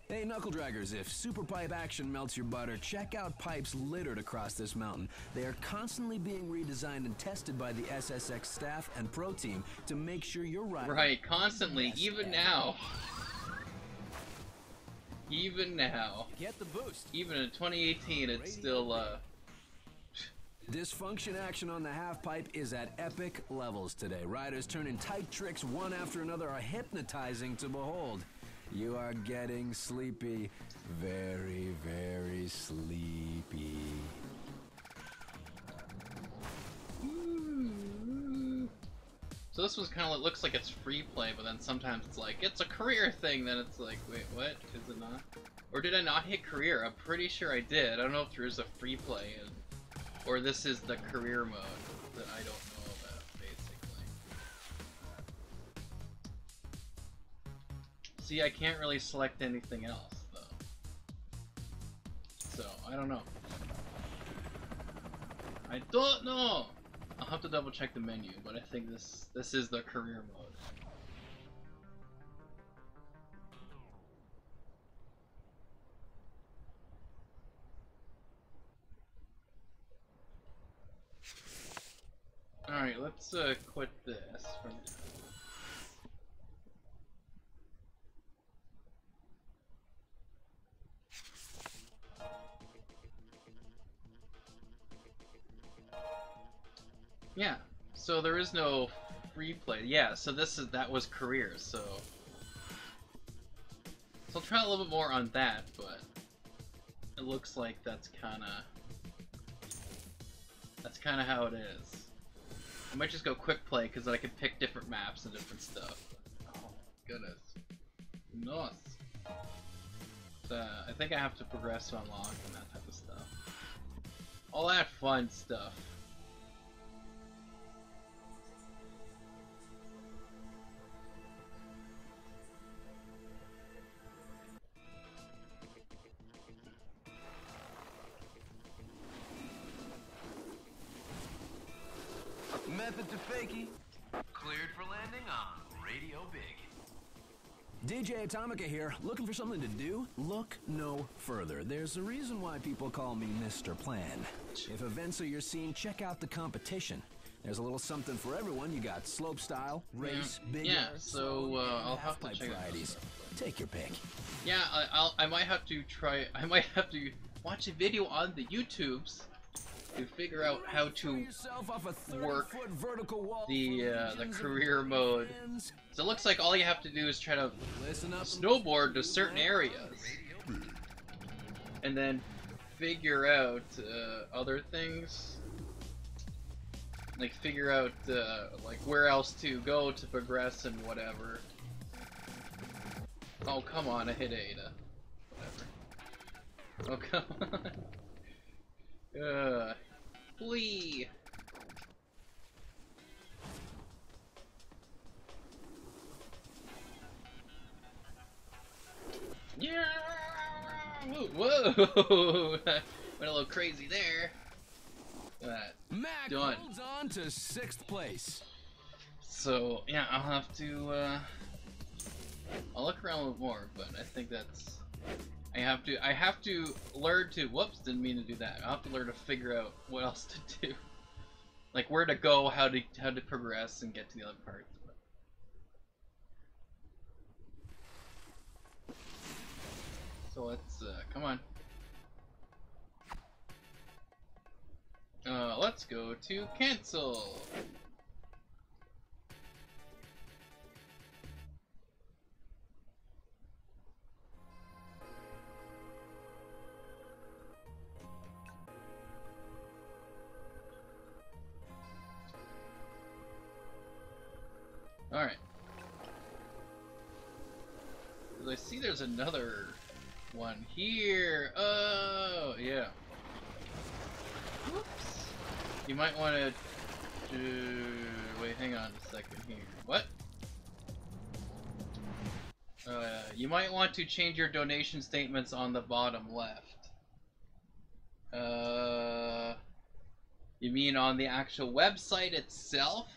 Hey, knuckle draggers, if super pipe action melts your butter, check out pipes littered across this mountain. They are constantly being redesigned and tested by the SSX staff and pro team to make sure you're right. Right, constantly, even now. Even now. Get the boost. Even in 2018, it's still, Dysfunction action on the half pipe is at epic levels today. Riders turning tight tricks one after another are hypnotizing to behold. You are getting sleepy. Very, very sleepy. So this was kind of, looks like it's free play, but then sometimes it's like, it's a career thing, then it's like, wait, what? Is it not? Or did I not hit career? I'm pretty sure I did. I don't know if there's a free play Or this is the career mode that I don't know about, basically. See, I can't really select anything else, though. So, I don't know. I don't know! I'll have to double check the menu, but I think this is the career mode. Alright, let's quit this for now. Yeah, so there is no free play. Yeah, so that was careers, so I'll try a little bit more on that, but it looks like that's kinda how it is. I might just go quick play because then I can pick different maps and different stuff. Oh goodness. Nice. I think I have to progress to unlock and that type of stuff. All that fun stuff. Method to fakie. Cleared for landing on Radio Big. DJ Atomica here. Looking for something to do? Look no further. There's a reason why people call me Mr. Plan. If events are your scene, check out the competition. There's a little something for everyone. You got slopestyle, race, big air, so I'll have to check varieties. Take your pick. Yeah, I might have to try. I might have to watch a video on the YouTubes to figure out how to work the career mode. So it looks like all you have to do is try to snowboard to certain areas, and then figure out other things. Like figure out like where else to go to progress and whatever. Oh come on, I hit Ada. Whatever. Oh come on. Flee. Yeah. Whoa. Went a little crazy there. Mac Done. holds on to 6th place. So yeah, I'll have to I'll look around a little more, but I think that's I have to learn to whoops, didn't mean to do that. I'll have to learn to figure out what else to do. Like where to go, how to progress and get to the other parts. So let's come on. Let's go to cancel. Alright. I see there's another one here. Oh, yeah. Whoops. You might want to do... Wait, hang on a second here. What? You might want to change your donation statements on the bottom left. You mean on the actual website itself?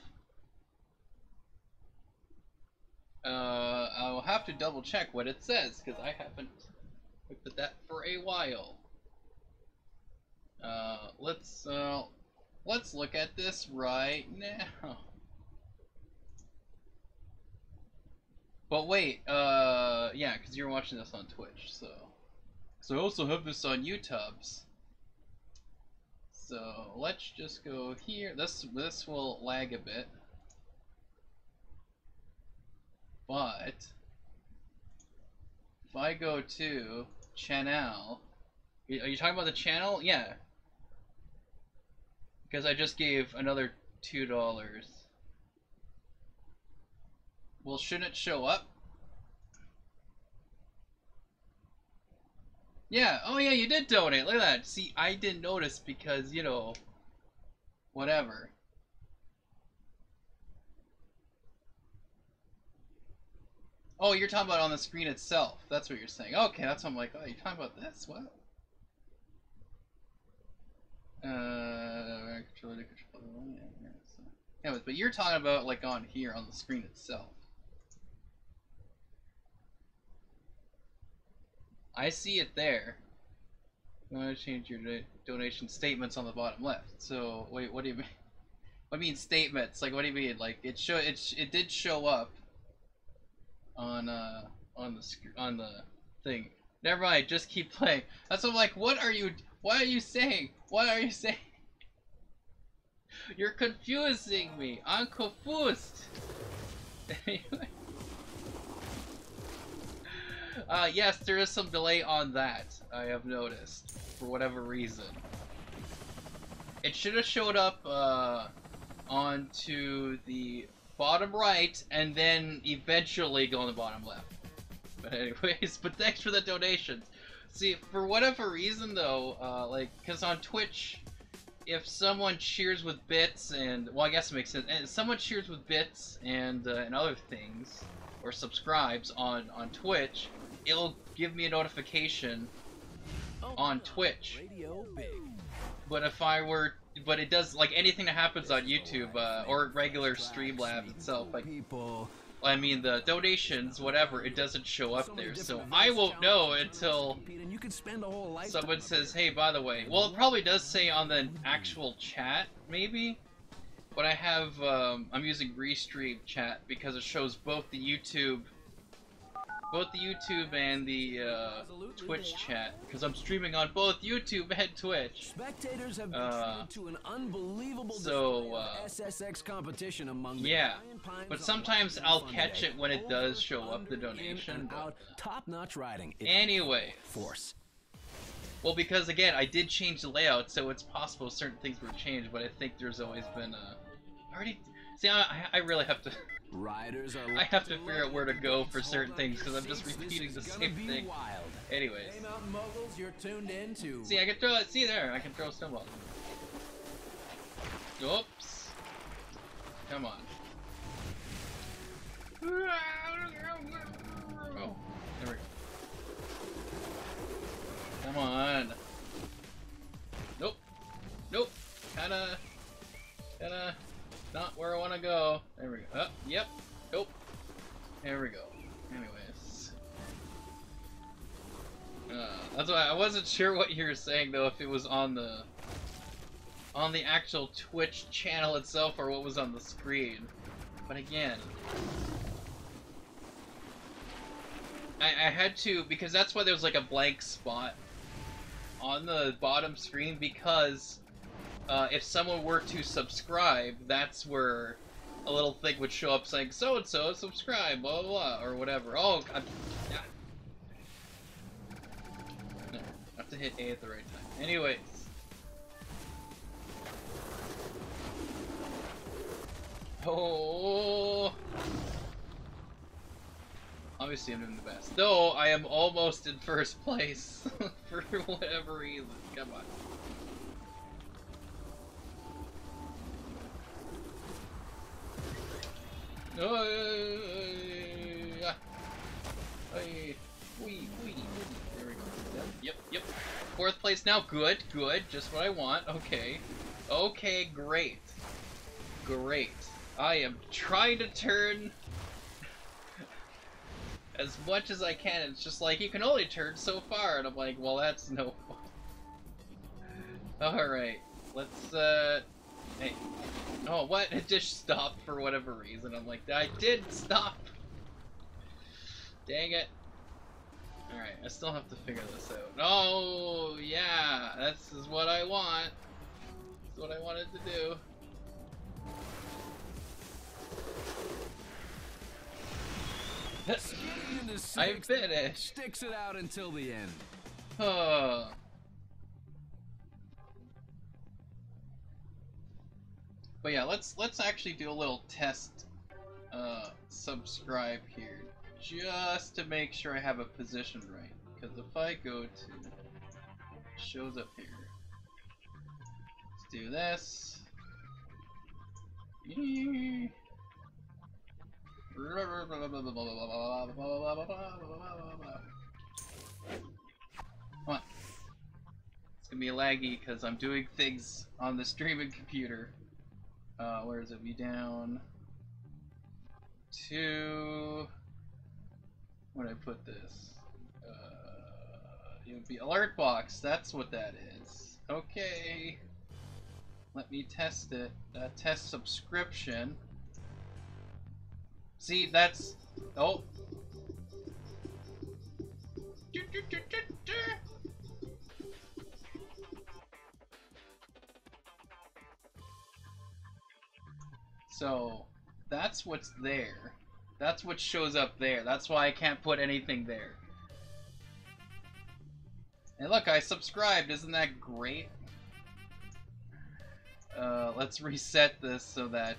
I'll have to double check what it says because I haven't looked at that for a while. Let's look at this right now. But wait, yeah, because you're watching this on Twitch, so I also have this on YouTube's. So let's just go here. This will lag a bit. But if I go to channel, are you talking about the channel? Yeah. Because I just gave another $2. Well, shouldn't it show up? Yeah. Oh yeah, you did donate. Look at that. See, I didn't notice because, you know, whatever. Oh, you're talking about on the screen itself. That's what you're saying. Okay, that's what I'm like, oh, you're talking about this? What? Controller to control the one. Yeah, so. Anyways, but you're talking about like on here on the screen itself. I see it there. You want to change your donation statements on the bottom left. So wait, what do you mean? What do you mean statements? Like, what do you mean? Like it did show up on the thing. Never mind. Just keep playing. That's what I'm like. What are you? What are you saying? What are you saying? You're confusing me. I'm confused. Anyway. Yes, there is some delay on that, I have noticed, for whatever reason. It should have showed up onto the bottom right, and then eventually go on the bottom left. But anyways, but thanks for the donations. See, for whatever reason though, like, because on Twitch, if someone cheers with bits and, well, I guess it makes sense, and someone cheers with bits and other things, or subscribes on Twitch, it'll give me a notification on Twitch. But if I were, but it does, like anything that happens on YouTube or regular Streamlabs itself, like, I mean the donations, whatever, it doesn't show up there. So I won't know until someone says, hey, by the way. Well, it probably does say on the actual chat, maybe. But I have, I'm using Restream chat because it shows both the YouTube and the Twitch chat, because I'm streaming on both YouTube and Twitch. Spectators have been to an unbelievable SSX competition among yeah, but sometimes I'll catch it when it does show up the donation. Top-notch riding. Anyway, force. Well, because again, I did change the layout, so it's possible certain things were changed, but I think there's always been already. See, I really have to. Riders are I have to figure out where to go for certain things because I'm just repeating the same thing. Anyways. Moguls, you're tuned in to... See, I can throw it. See there, I can throw a snowball. Oops. Come on. Oh, there we go. Come on. Nope. Nope. Kinda. Not where I want to go. There we go. Oh, yep. Nope. There we go. Anyways. That's why I wasn't sure what you were saying though, if it was on the actual Twitch channel itself or what was on the screen. But again, I had to, because that's why there was like a blank spot on the bottom screen, because if someone were to subscribe, that's where a little thing would show up saying, so-and-so subscribe, blah, blah, blah, or whatever. Oh, God. No, I have to hit A at the right time. Anyways. Oh. Obviously, I'm doing the best. Though, I am almost in first place for whatever reason. Come on. There we go. Yep. Fourth place now. Good. Just what I want. Okay, great. I am trying to turn as much as I can. It's just like, you can only turn so far, and I'm like, well, that's no fun. Alright, let's, hey. Oh, what? It just stopped for whatever reason. I'm like, I did stop! Dang it. Alright, I still have to figure this out. Oh, yeah! This is what I want. That's what I wanted to do. I finished! Sticks it out until the end. Oh. But yeah, let's actually do a little test subscribe here, just to make sure I have a position right. Because if I go to, it shows up here. Let's do this. Come on. It's gonna be laggy because I'm doing things on the streaming computer. Where is it? Be down to. Where did I put this? It would be alert box. That's what that is. Okay. Let me test it. Test subscription. See, that's. Oh. So, that's what's there. That's what shows up there. That's why I can't put anything there. And look, I subscribed. Isn't that great? Let's reset this so that,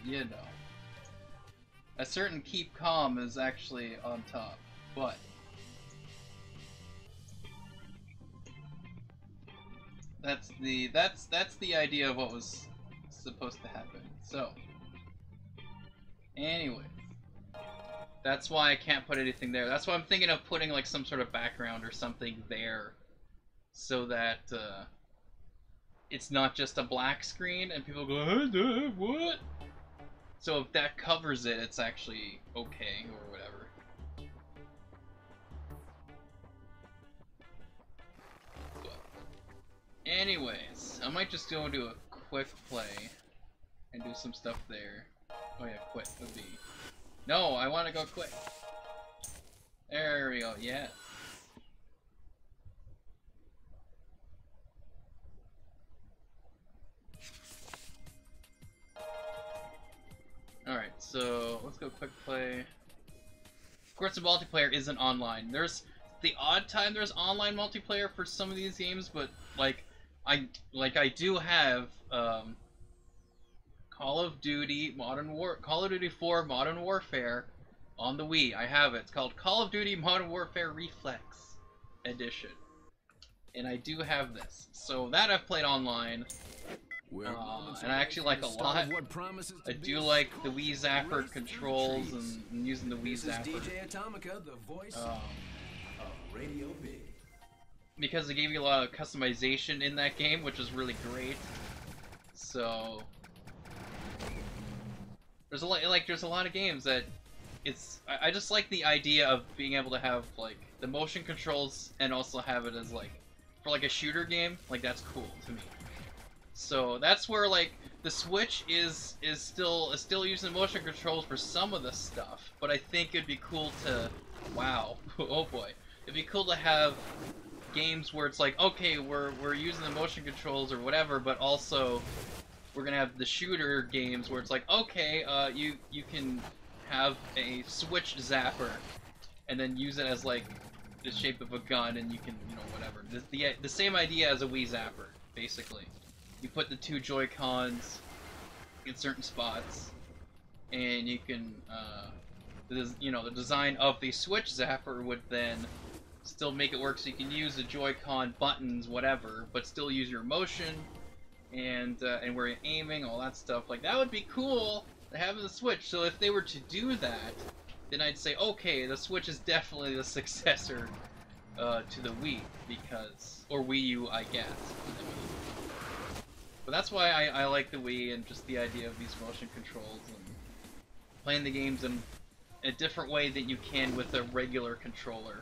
you know. A certain keep calm is actually on top, but that's the idea of what was supposed to happen. So, anyways, that's why I can't put anything there. That's why I'm thinking of putting like some sort of background or something there, so that it's not just a black screen and people go, what? So if that covers it, it's actually okay, or whatever. But anyways, I might just go and do a quick play and do some stuff there. Oh yeah, quit would be... No, I want to go quick. There we go, yeah. Alright, so let's go quick play. Of course, the multiplayer isn't online. There's the odd time there's online multiplayer for some of these games, but I do have Call of Duty 4 Modern Warfare on the Wii. I have it. It's called Call of Duty Modern Warfare Reflex Edition, and I do have this. So that I've played online. And I actually like a lot. I do like the Wii Zapper controls and using the Wii Zapper. Because it gave you a lot of customization in that game, which was really great. So there's a lot of games that I just like the idea of being able to have like the motion controls and also have it as like for like a shooter game. Like that's cool to me. So that's where like the Switch is still using motion controls for some of the stuff, but I think it'd be cool to, wow, oh boy, it'd be cool to have games where it's like, okay, we're using the motion controls or whatever, but also we're gonna have the shooter games where it's like, okay, you can have a Switch zapper and then use it as like the shape of a gun, and you can, you know, whatever. The same idea as a Wii zapper, basically. You put the two Joy-Cons in certain spots, and you can, you know, the design of the Switch zapper would then still make it work so you can use the Joy-Con buttons, whatever, but still use your motion, and where you're aiming, all that stuff. Like, that would be cool to have in the Switch. So if they were to do that, then I'd say, okay, the Switch is definitely the successor to the Wii, because, or Wii U, I guess. But that's why I like the Wii and just the idea of these motion controls and playing the games in a different way than you can with a regular controller.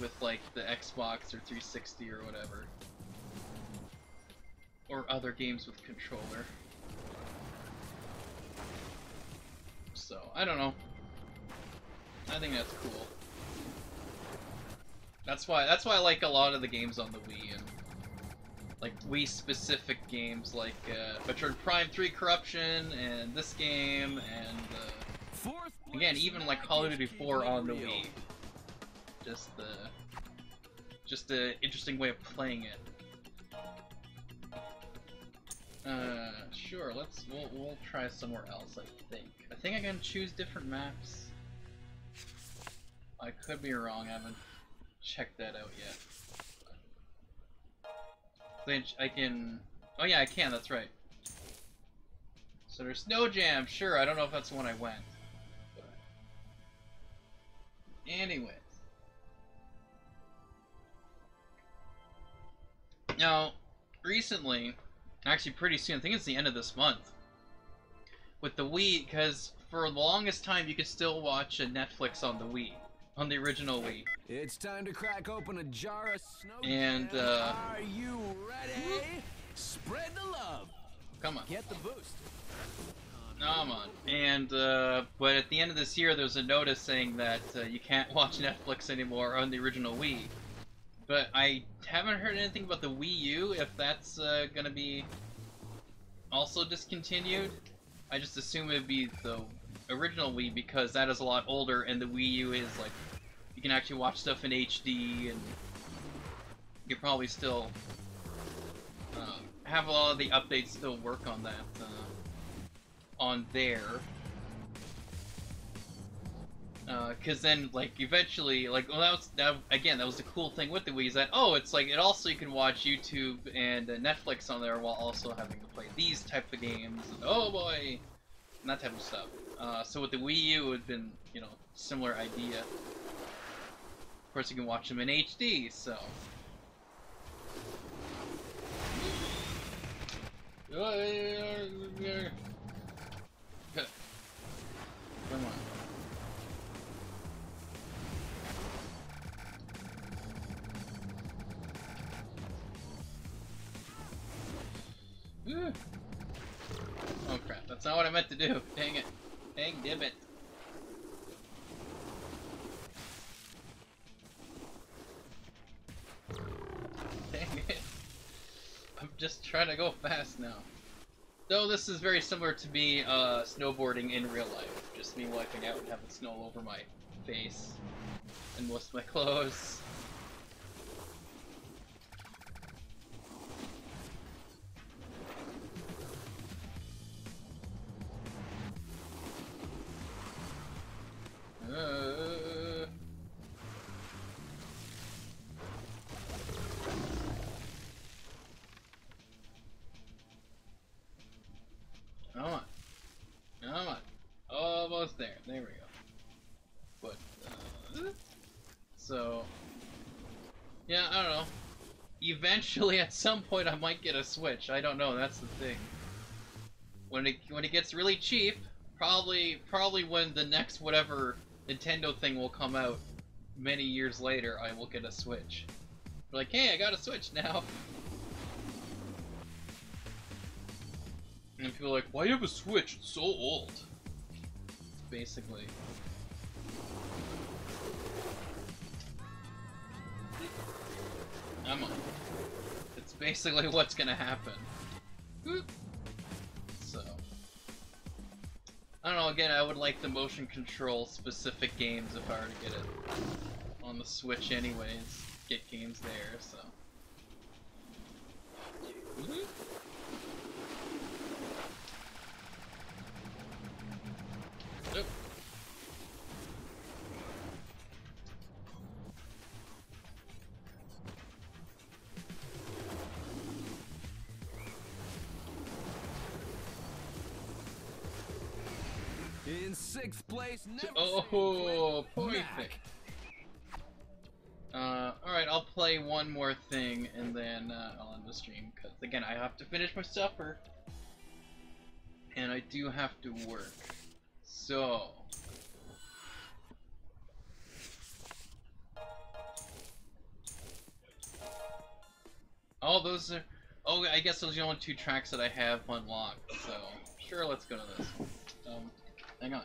With like the Xbox or 360 or whatever. Or other games with controller. So, I don't know. I think that's cool. That's why I like a lot of the games on the Wii, and like Wii specific games like Metroid Prime 3 Corruption and this game, and again, even like Call of Duty 4 on the Wii. Just the interesting way of playing it. Sure, we'll try somewhere else, I think I can choose different maps. I could be wrong, I haven't checked that out yet. I can... Oh yeah, I can, that's right. So there's Snow Jam. Sure, I don't know if that's the one I went. But anyways. Now, recently, actually pretty soon, I think it's the end of this month, with the Wii, because for the longest time you could still watch Netflix on the Wii, on the original Wii. It's time to crack open a jar of snow And, jam. Are you ready? Spread the love. Come on. Get the boost. Come on. And, but at the end of this year, there was a notice saying that you can't watch Netflix anymore on the original Wii. But I haven't heard anything about the Wii U, if that's gonna be also discontinued. I just assume it'd be the original Wii because that is a lot older, and the Wii U is like, you can actually watch stuff in HD, and you could probably still have a lot of the updates still work on that, on there. Cause then, like, eventually, like, well, that was the cool thing with the Wii, is that, oh, it's like, it also, you can watch YouTube and Netflix on there while also having to play these type of games, and oh boy, and that type of stuff. So with the Wii U, it would have been, you know, similar idea. Of course, you can watch them in HD, so. Come on. Oh crap, that's not what I meant to do. Dang it. Dang dibbit. Dang it. I'm just trying to go fast now. Though this is very similar to me snowboarding in real life. Just me wiping out and having snow all over my face and most of my clothes. Come on. Come on. Almost there. There we go. But, so, yeah, I don't know. Eventually, at some point, I might get a Switch. I don't know. That's the thing. When it gets really cheap, probably when the next whatever Nintendo thing will come out many years later, I will get a Switch. Like, hey, I got a Switch now. And people are like, why do you have a Switch? It's so old. Basically. Come on. It's basically what's gonna happen. So. I don't know, again, I would like the motion control specific games if I were to get it on the Switch anyways. Get games there, so. Nope. In 6th place, never Oh, perfect. Alright, I'll play one more thing and then I'll end the stream, because again, I have to finish my supper. And I do have to work. So... Oh, those are... Oh, I guess those are the only two tracks that I have unlocked, so... Sure, let's go to this. Hang on.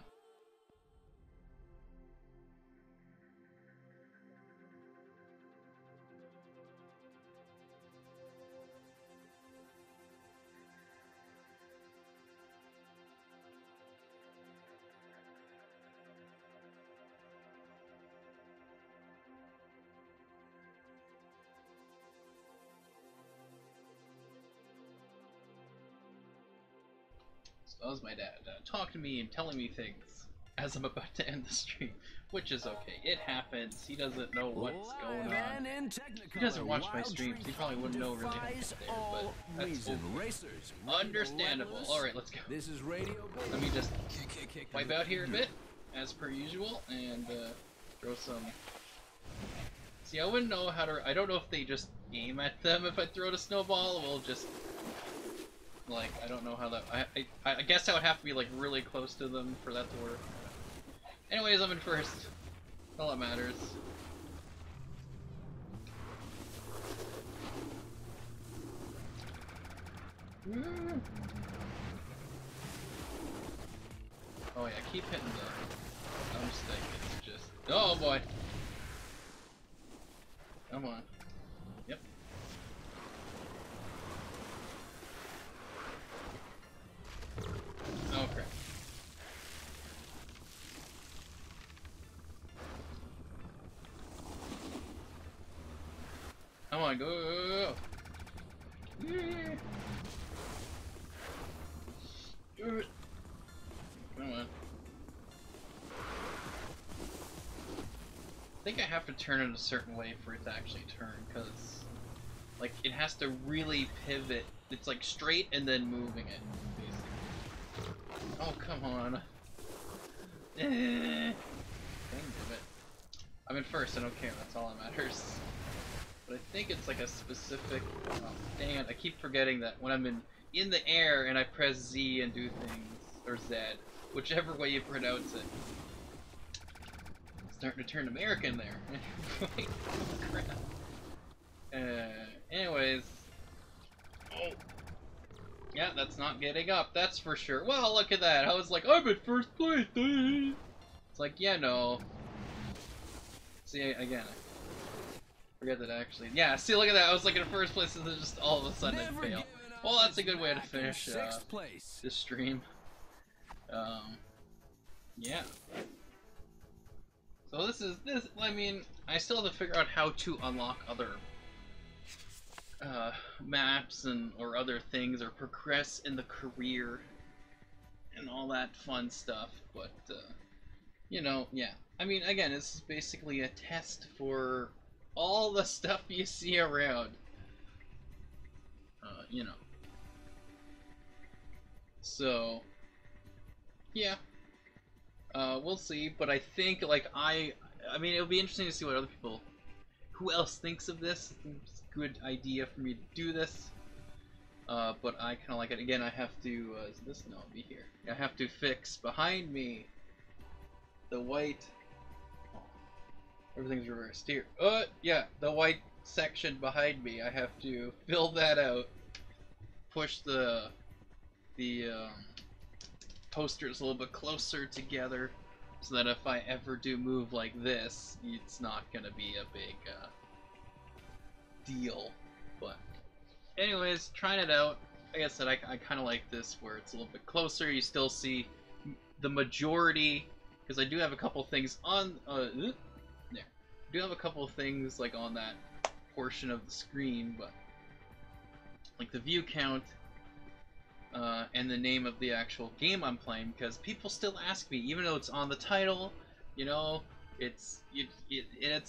So that was my dad talking to me and telling me things. as I'm about to end the stream, which is okay. It happens. He doesn't know what's going on. He doesn't watch my streams. He probably wouldn't know really what's there, but that's okay. Understandable. Alright, let's go. This is Radio Big. Let me just wipe out here a bit, as per usual, and throw some... See, I wouldn't know how to... I don't know if they just aim at them if I throw the snowball, or we'll just... Like, I don't know how that... I guess I would have to be, like, really close to them for that to work. Anyways, I'm in first. That's all that matters. Oh yeah, keep hitting the thumbstick. It's just... Oh boy! Come on. Yep. Oh crap. Come on, go! Yeah. Do it. Come on. I think I have to turn it a certain way for it to actually turn, because, like, it has to really pivot. It's like straight and then moving it, basically. Oh, come on. Dang it. I'm in first, I don't care, that's all that matters. But I think it's like a specific... Oh, dang it, I keep forgetting that when I'm in the air and I press Z and do things, or Z, whichever way you pronounce it. Starting to turn American there. Crap. Anyways. Oh. Yeah, that's not getting up, that's for sure. Well, look at that. I was like, I'm in first place. It's like, yeah, no. See, again, I forget that actually. Yeah, see, look at that. I was like in first place and then just all of a sudden I fail. Well, that's a good way to finish this stream. Yeah. So this, I mean, I still have to figure out how to unlock other maps or other things, or progress in the career and all that fun stuff, but you know, yeah. I mean, again, this is basically a test for all the stuff you see around. You know. So, yeah. We'll see, but I think, like, I mean, it'll be interesting to see what other people, who else thinks of this. I think it's a good idea for me to do this. But I kind of like it. Again, I have to, is this? No, it'll be here. I have to fix behind me the white, oh, everything's reversed here. Yeah, the white section behind me. I have to fill that out, push the posters a little bit closer together, so that if I ever do move like this, it's not gonna be a big deal. But anyways, trying it out. Like I said, I kind of like this where it's a little bit closer. You still see the majority, because I do have a couple things on there. I do have a couple of things like on that portion of the screen, but like the view count. And the name of the actual game I'm playing, because people still ask me, even though it's on the title, you know, it's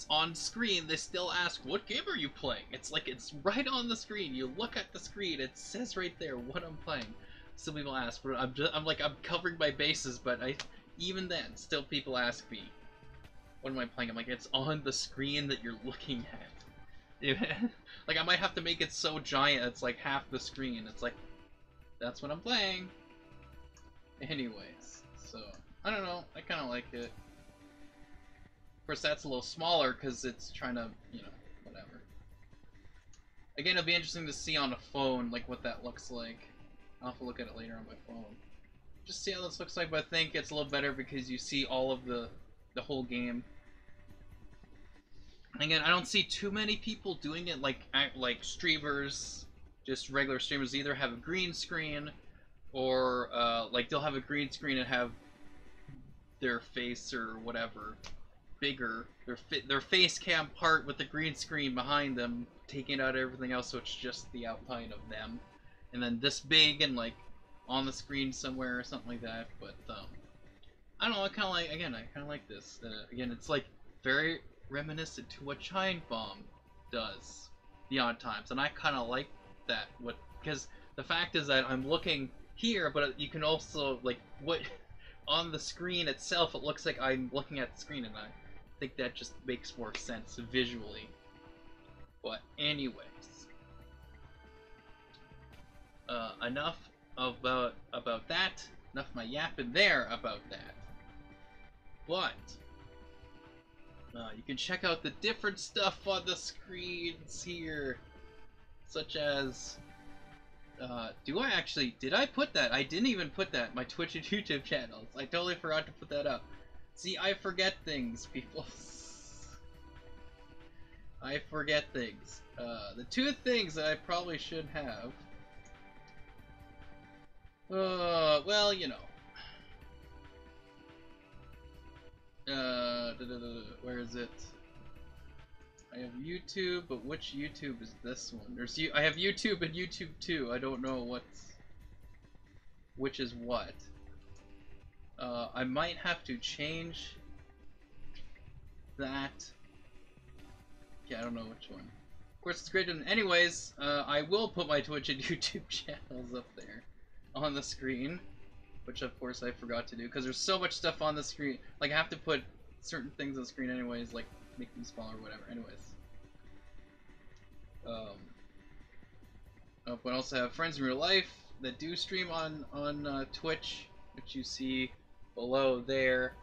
on screen, they still ask, what game are you playing? It's like, it's right on the screen. You look at the screen, it says right there what I'm playing. Still people ask, but I'm covering my bases, but even then, still people ask me, what am I playing? I'm like, it's on the screen that you're looking at. Like, I might have to make it so giant it's like half the screen. It's like, that's what I'm playing. Anyways, so I don't know. I kind of like it. Of course, that's a little smaller because it's trying to, you know, whatever. Again, it'll be interesting to see on a phone, like what that looks like. I'll have to look at it later on my phone. Just see how this looks like, but I think it's a little better because you see all of the whole game. And again, I don't see too many people doing it like streamers. Just regular streamers either have a green screen, or like they'll have a green screen and have their face or whatever bigger, their face cam part with the green screen behind them, taking out everything else, so it's just the outline of them, and then this big and like on the screen somewhere or something like that. But I don't know. I kind of like. Again, I kind of like this. Again, it's like very reminiscent to what Giant Bomb does the odd times, and I kind of like that. Because the fact is that I'm looking here, but you can also like what on the screen itself. It looks like I'm looking at the screen, and I think that just makes more sense visually. But anyways, enough about that. Enough of my yapping there about that. But you can check out the different stuff on the screens here, such as did I put that? I didn't even put that, my Twitch and YouTube channels. I totally forgot to put that up. See, I forget things, people. I forget things. The two things that I probably should have. Well, you know. Where is it? I have YouTube, but which YouTube is this one? I have YouTube and YouTube 2. I don't know which is what. I might have to change that. Yeah, I don't know which one. Of course, it's great. Anyways, I will put my Twitch and YouTube channels up there on the screen, which of course I forgot to do because there's so much stuff on the screen. Like I have to put certain things on the screen anyways, like make them smaller or whatever. Anyways, but I also have friends in real life that do stream on Twitch, which you see below there.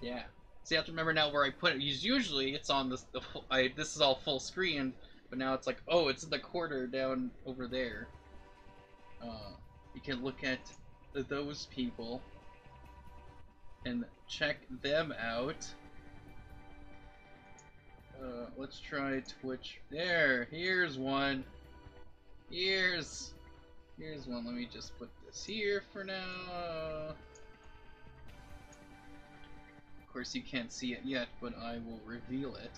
Yeah. See, I have to remember now where I put it. Usually it's on this. This is all full screen, but now it's like, oh, it's in the corner down over there. You can look at those people and check them out. Let's try Twitch. There, here's one. Here's one. Let me just put this here for now. Of course, you can't see it yet, but I will reveal it.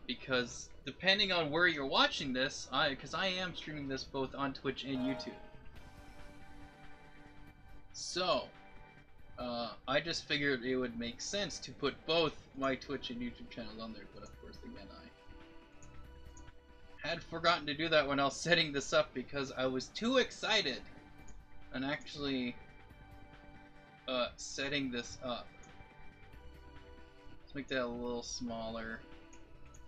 Because depending on where you're watching this, because I am streaming this both on Twitch and YouTube. So, I just figured it would make sense to put both my Twitch and YouTube channels on there, but of course, again, I had forgotten to do that when I was setting this up because I was too excited and actually setting this up. Let's make that a little smaller.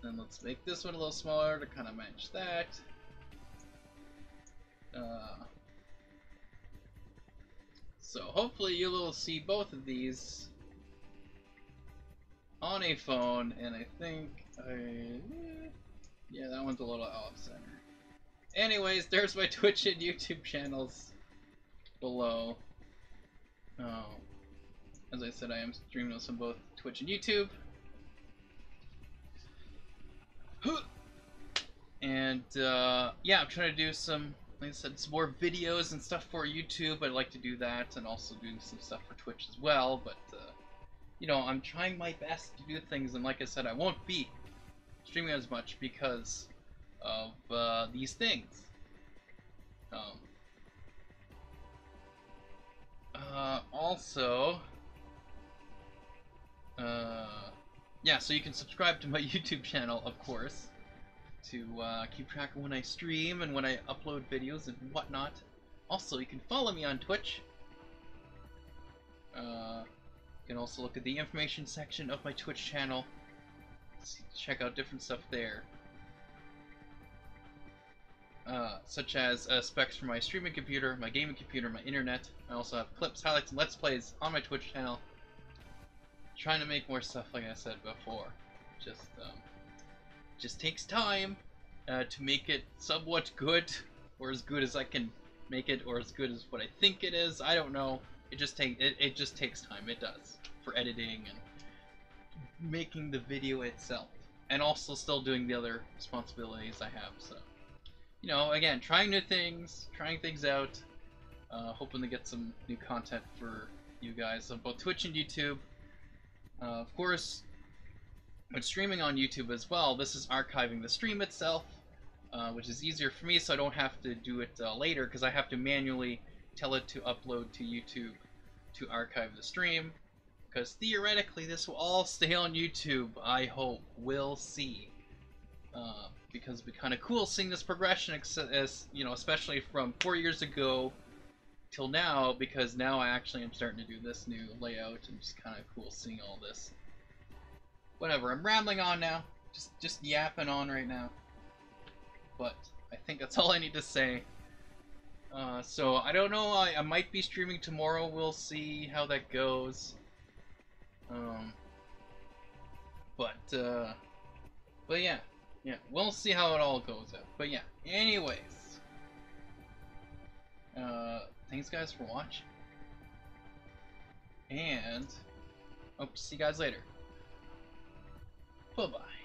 Then let's make this one a little smaller to kind of match that. So hopefully you will see both of these on a phone, and I think yeah, that one's a little off center. Anyways, there's my Twitch and YouTube channels below. As I said, I am streaming this on both Twitch and YouTube. And yeah, I'm trying to do some, like I said, some more videos and stuff for YouTube. I'd like to do that, and also do some stuff for Twitch as well. But you know, I'm trying my best to do things, and like I said, I won't be streaming as much because of these things. Also, yeah, so you can subscribe to my YouTube channel, of course, to keep track of when I stream and when I upload videos and whatnot. Also, you can follow me on Twitch. You can also look at the information section of my Twitch channel. Check out different stuff there. Such as specs for my streaming computer, my gaming computer, my internet. I also have clips, highlights, and let's plays on my Twitch channel. Trying to make more stuff, like I said before. Just takes time to make it somewhat good, or as good as I can make it, or as good as what I think it is. I don't know. It just takes time. It does, for editing and making the video itself, and also still doing the other responsibilities I have. So, you know, again, trying new things, trying things out, hoping to get some new content for you guys on both Twitch and YouTube. Of course, when streaming on YouTube as well, this is archiving the stream itself, which is easier for me, so I don't have to do it later, because I have to manually tell it to upload to YouTube to archive the stream, because theoretically this will all stay on YouTube. I hope. We'll see. Because it'd be kind of cool seeing this progression, as you know, especially from 4 years ago till now, because now I actually am starting to do this new layout, and just kind of cool seeing all this. Whatever, I'm rambling on now, just yapping on right now, but I think that's all I need to say. So I don't know, I might be streaming tomorrow, we'll see how that goes. But yeah, we'll see how it all goes out. But yeah, anyways, thanks guys for watching, and hope to see you guys later. Bye bye.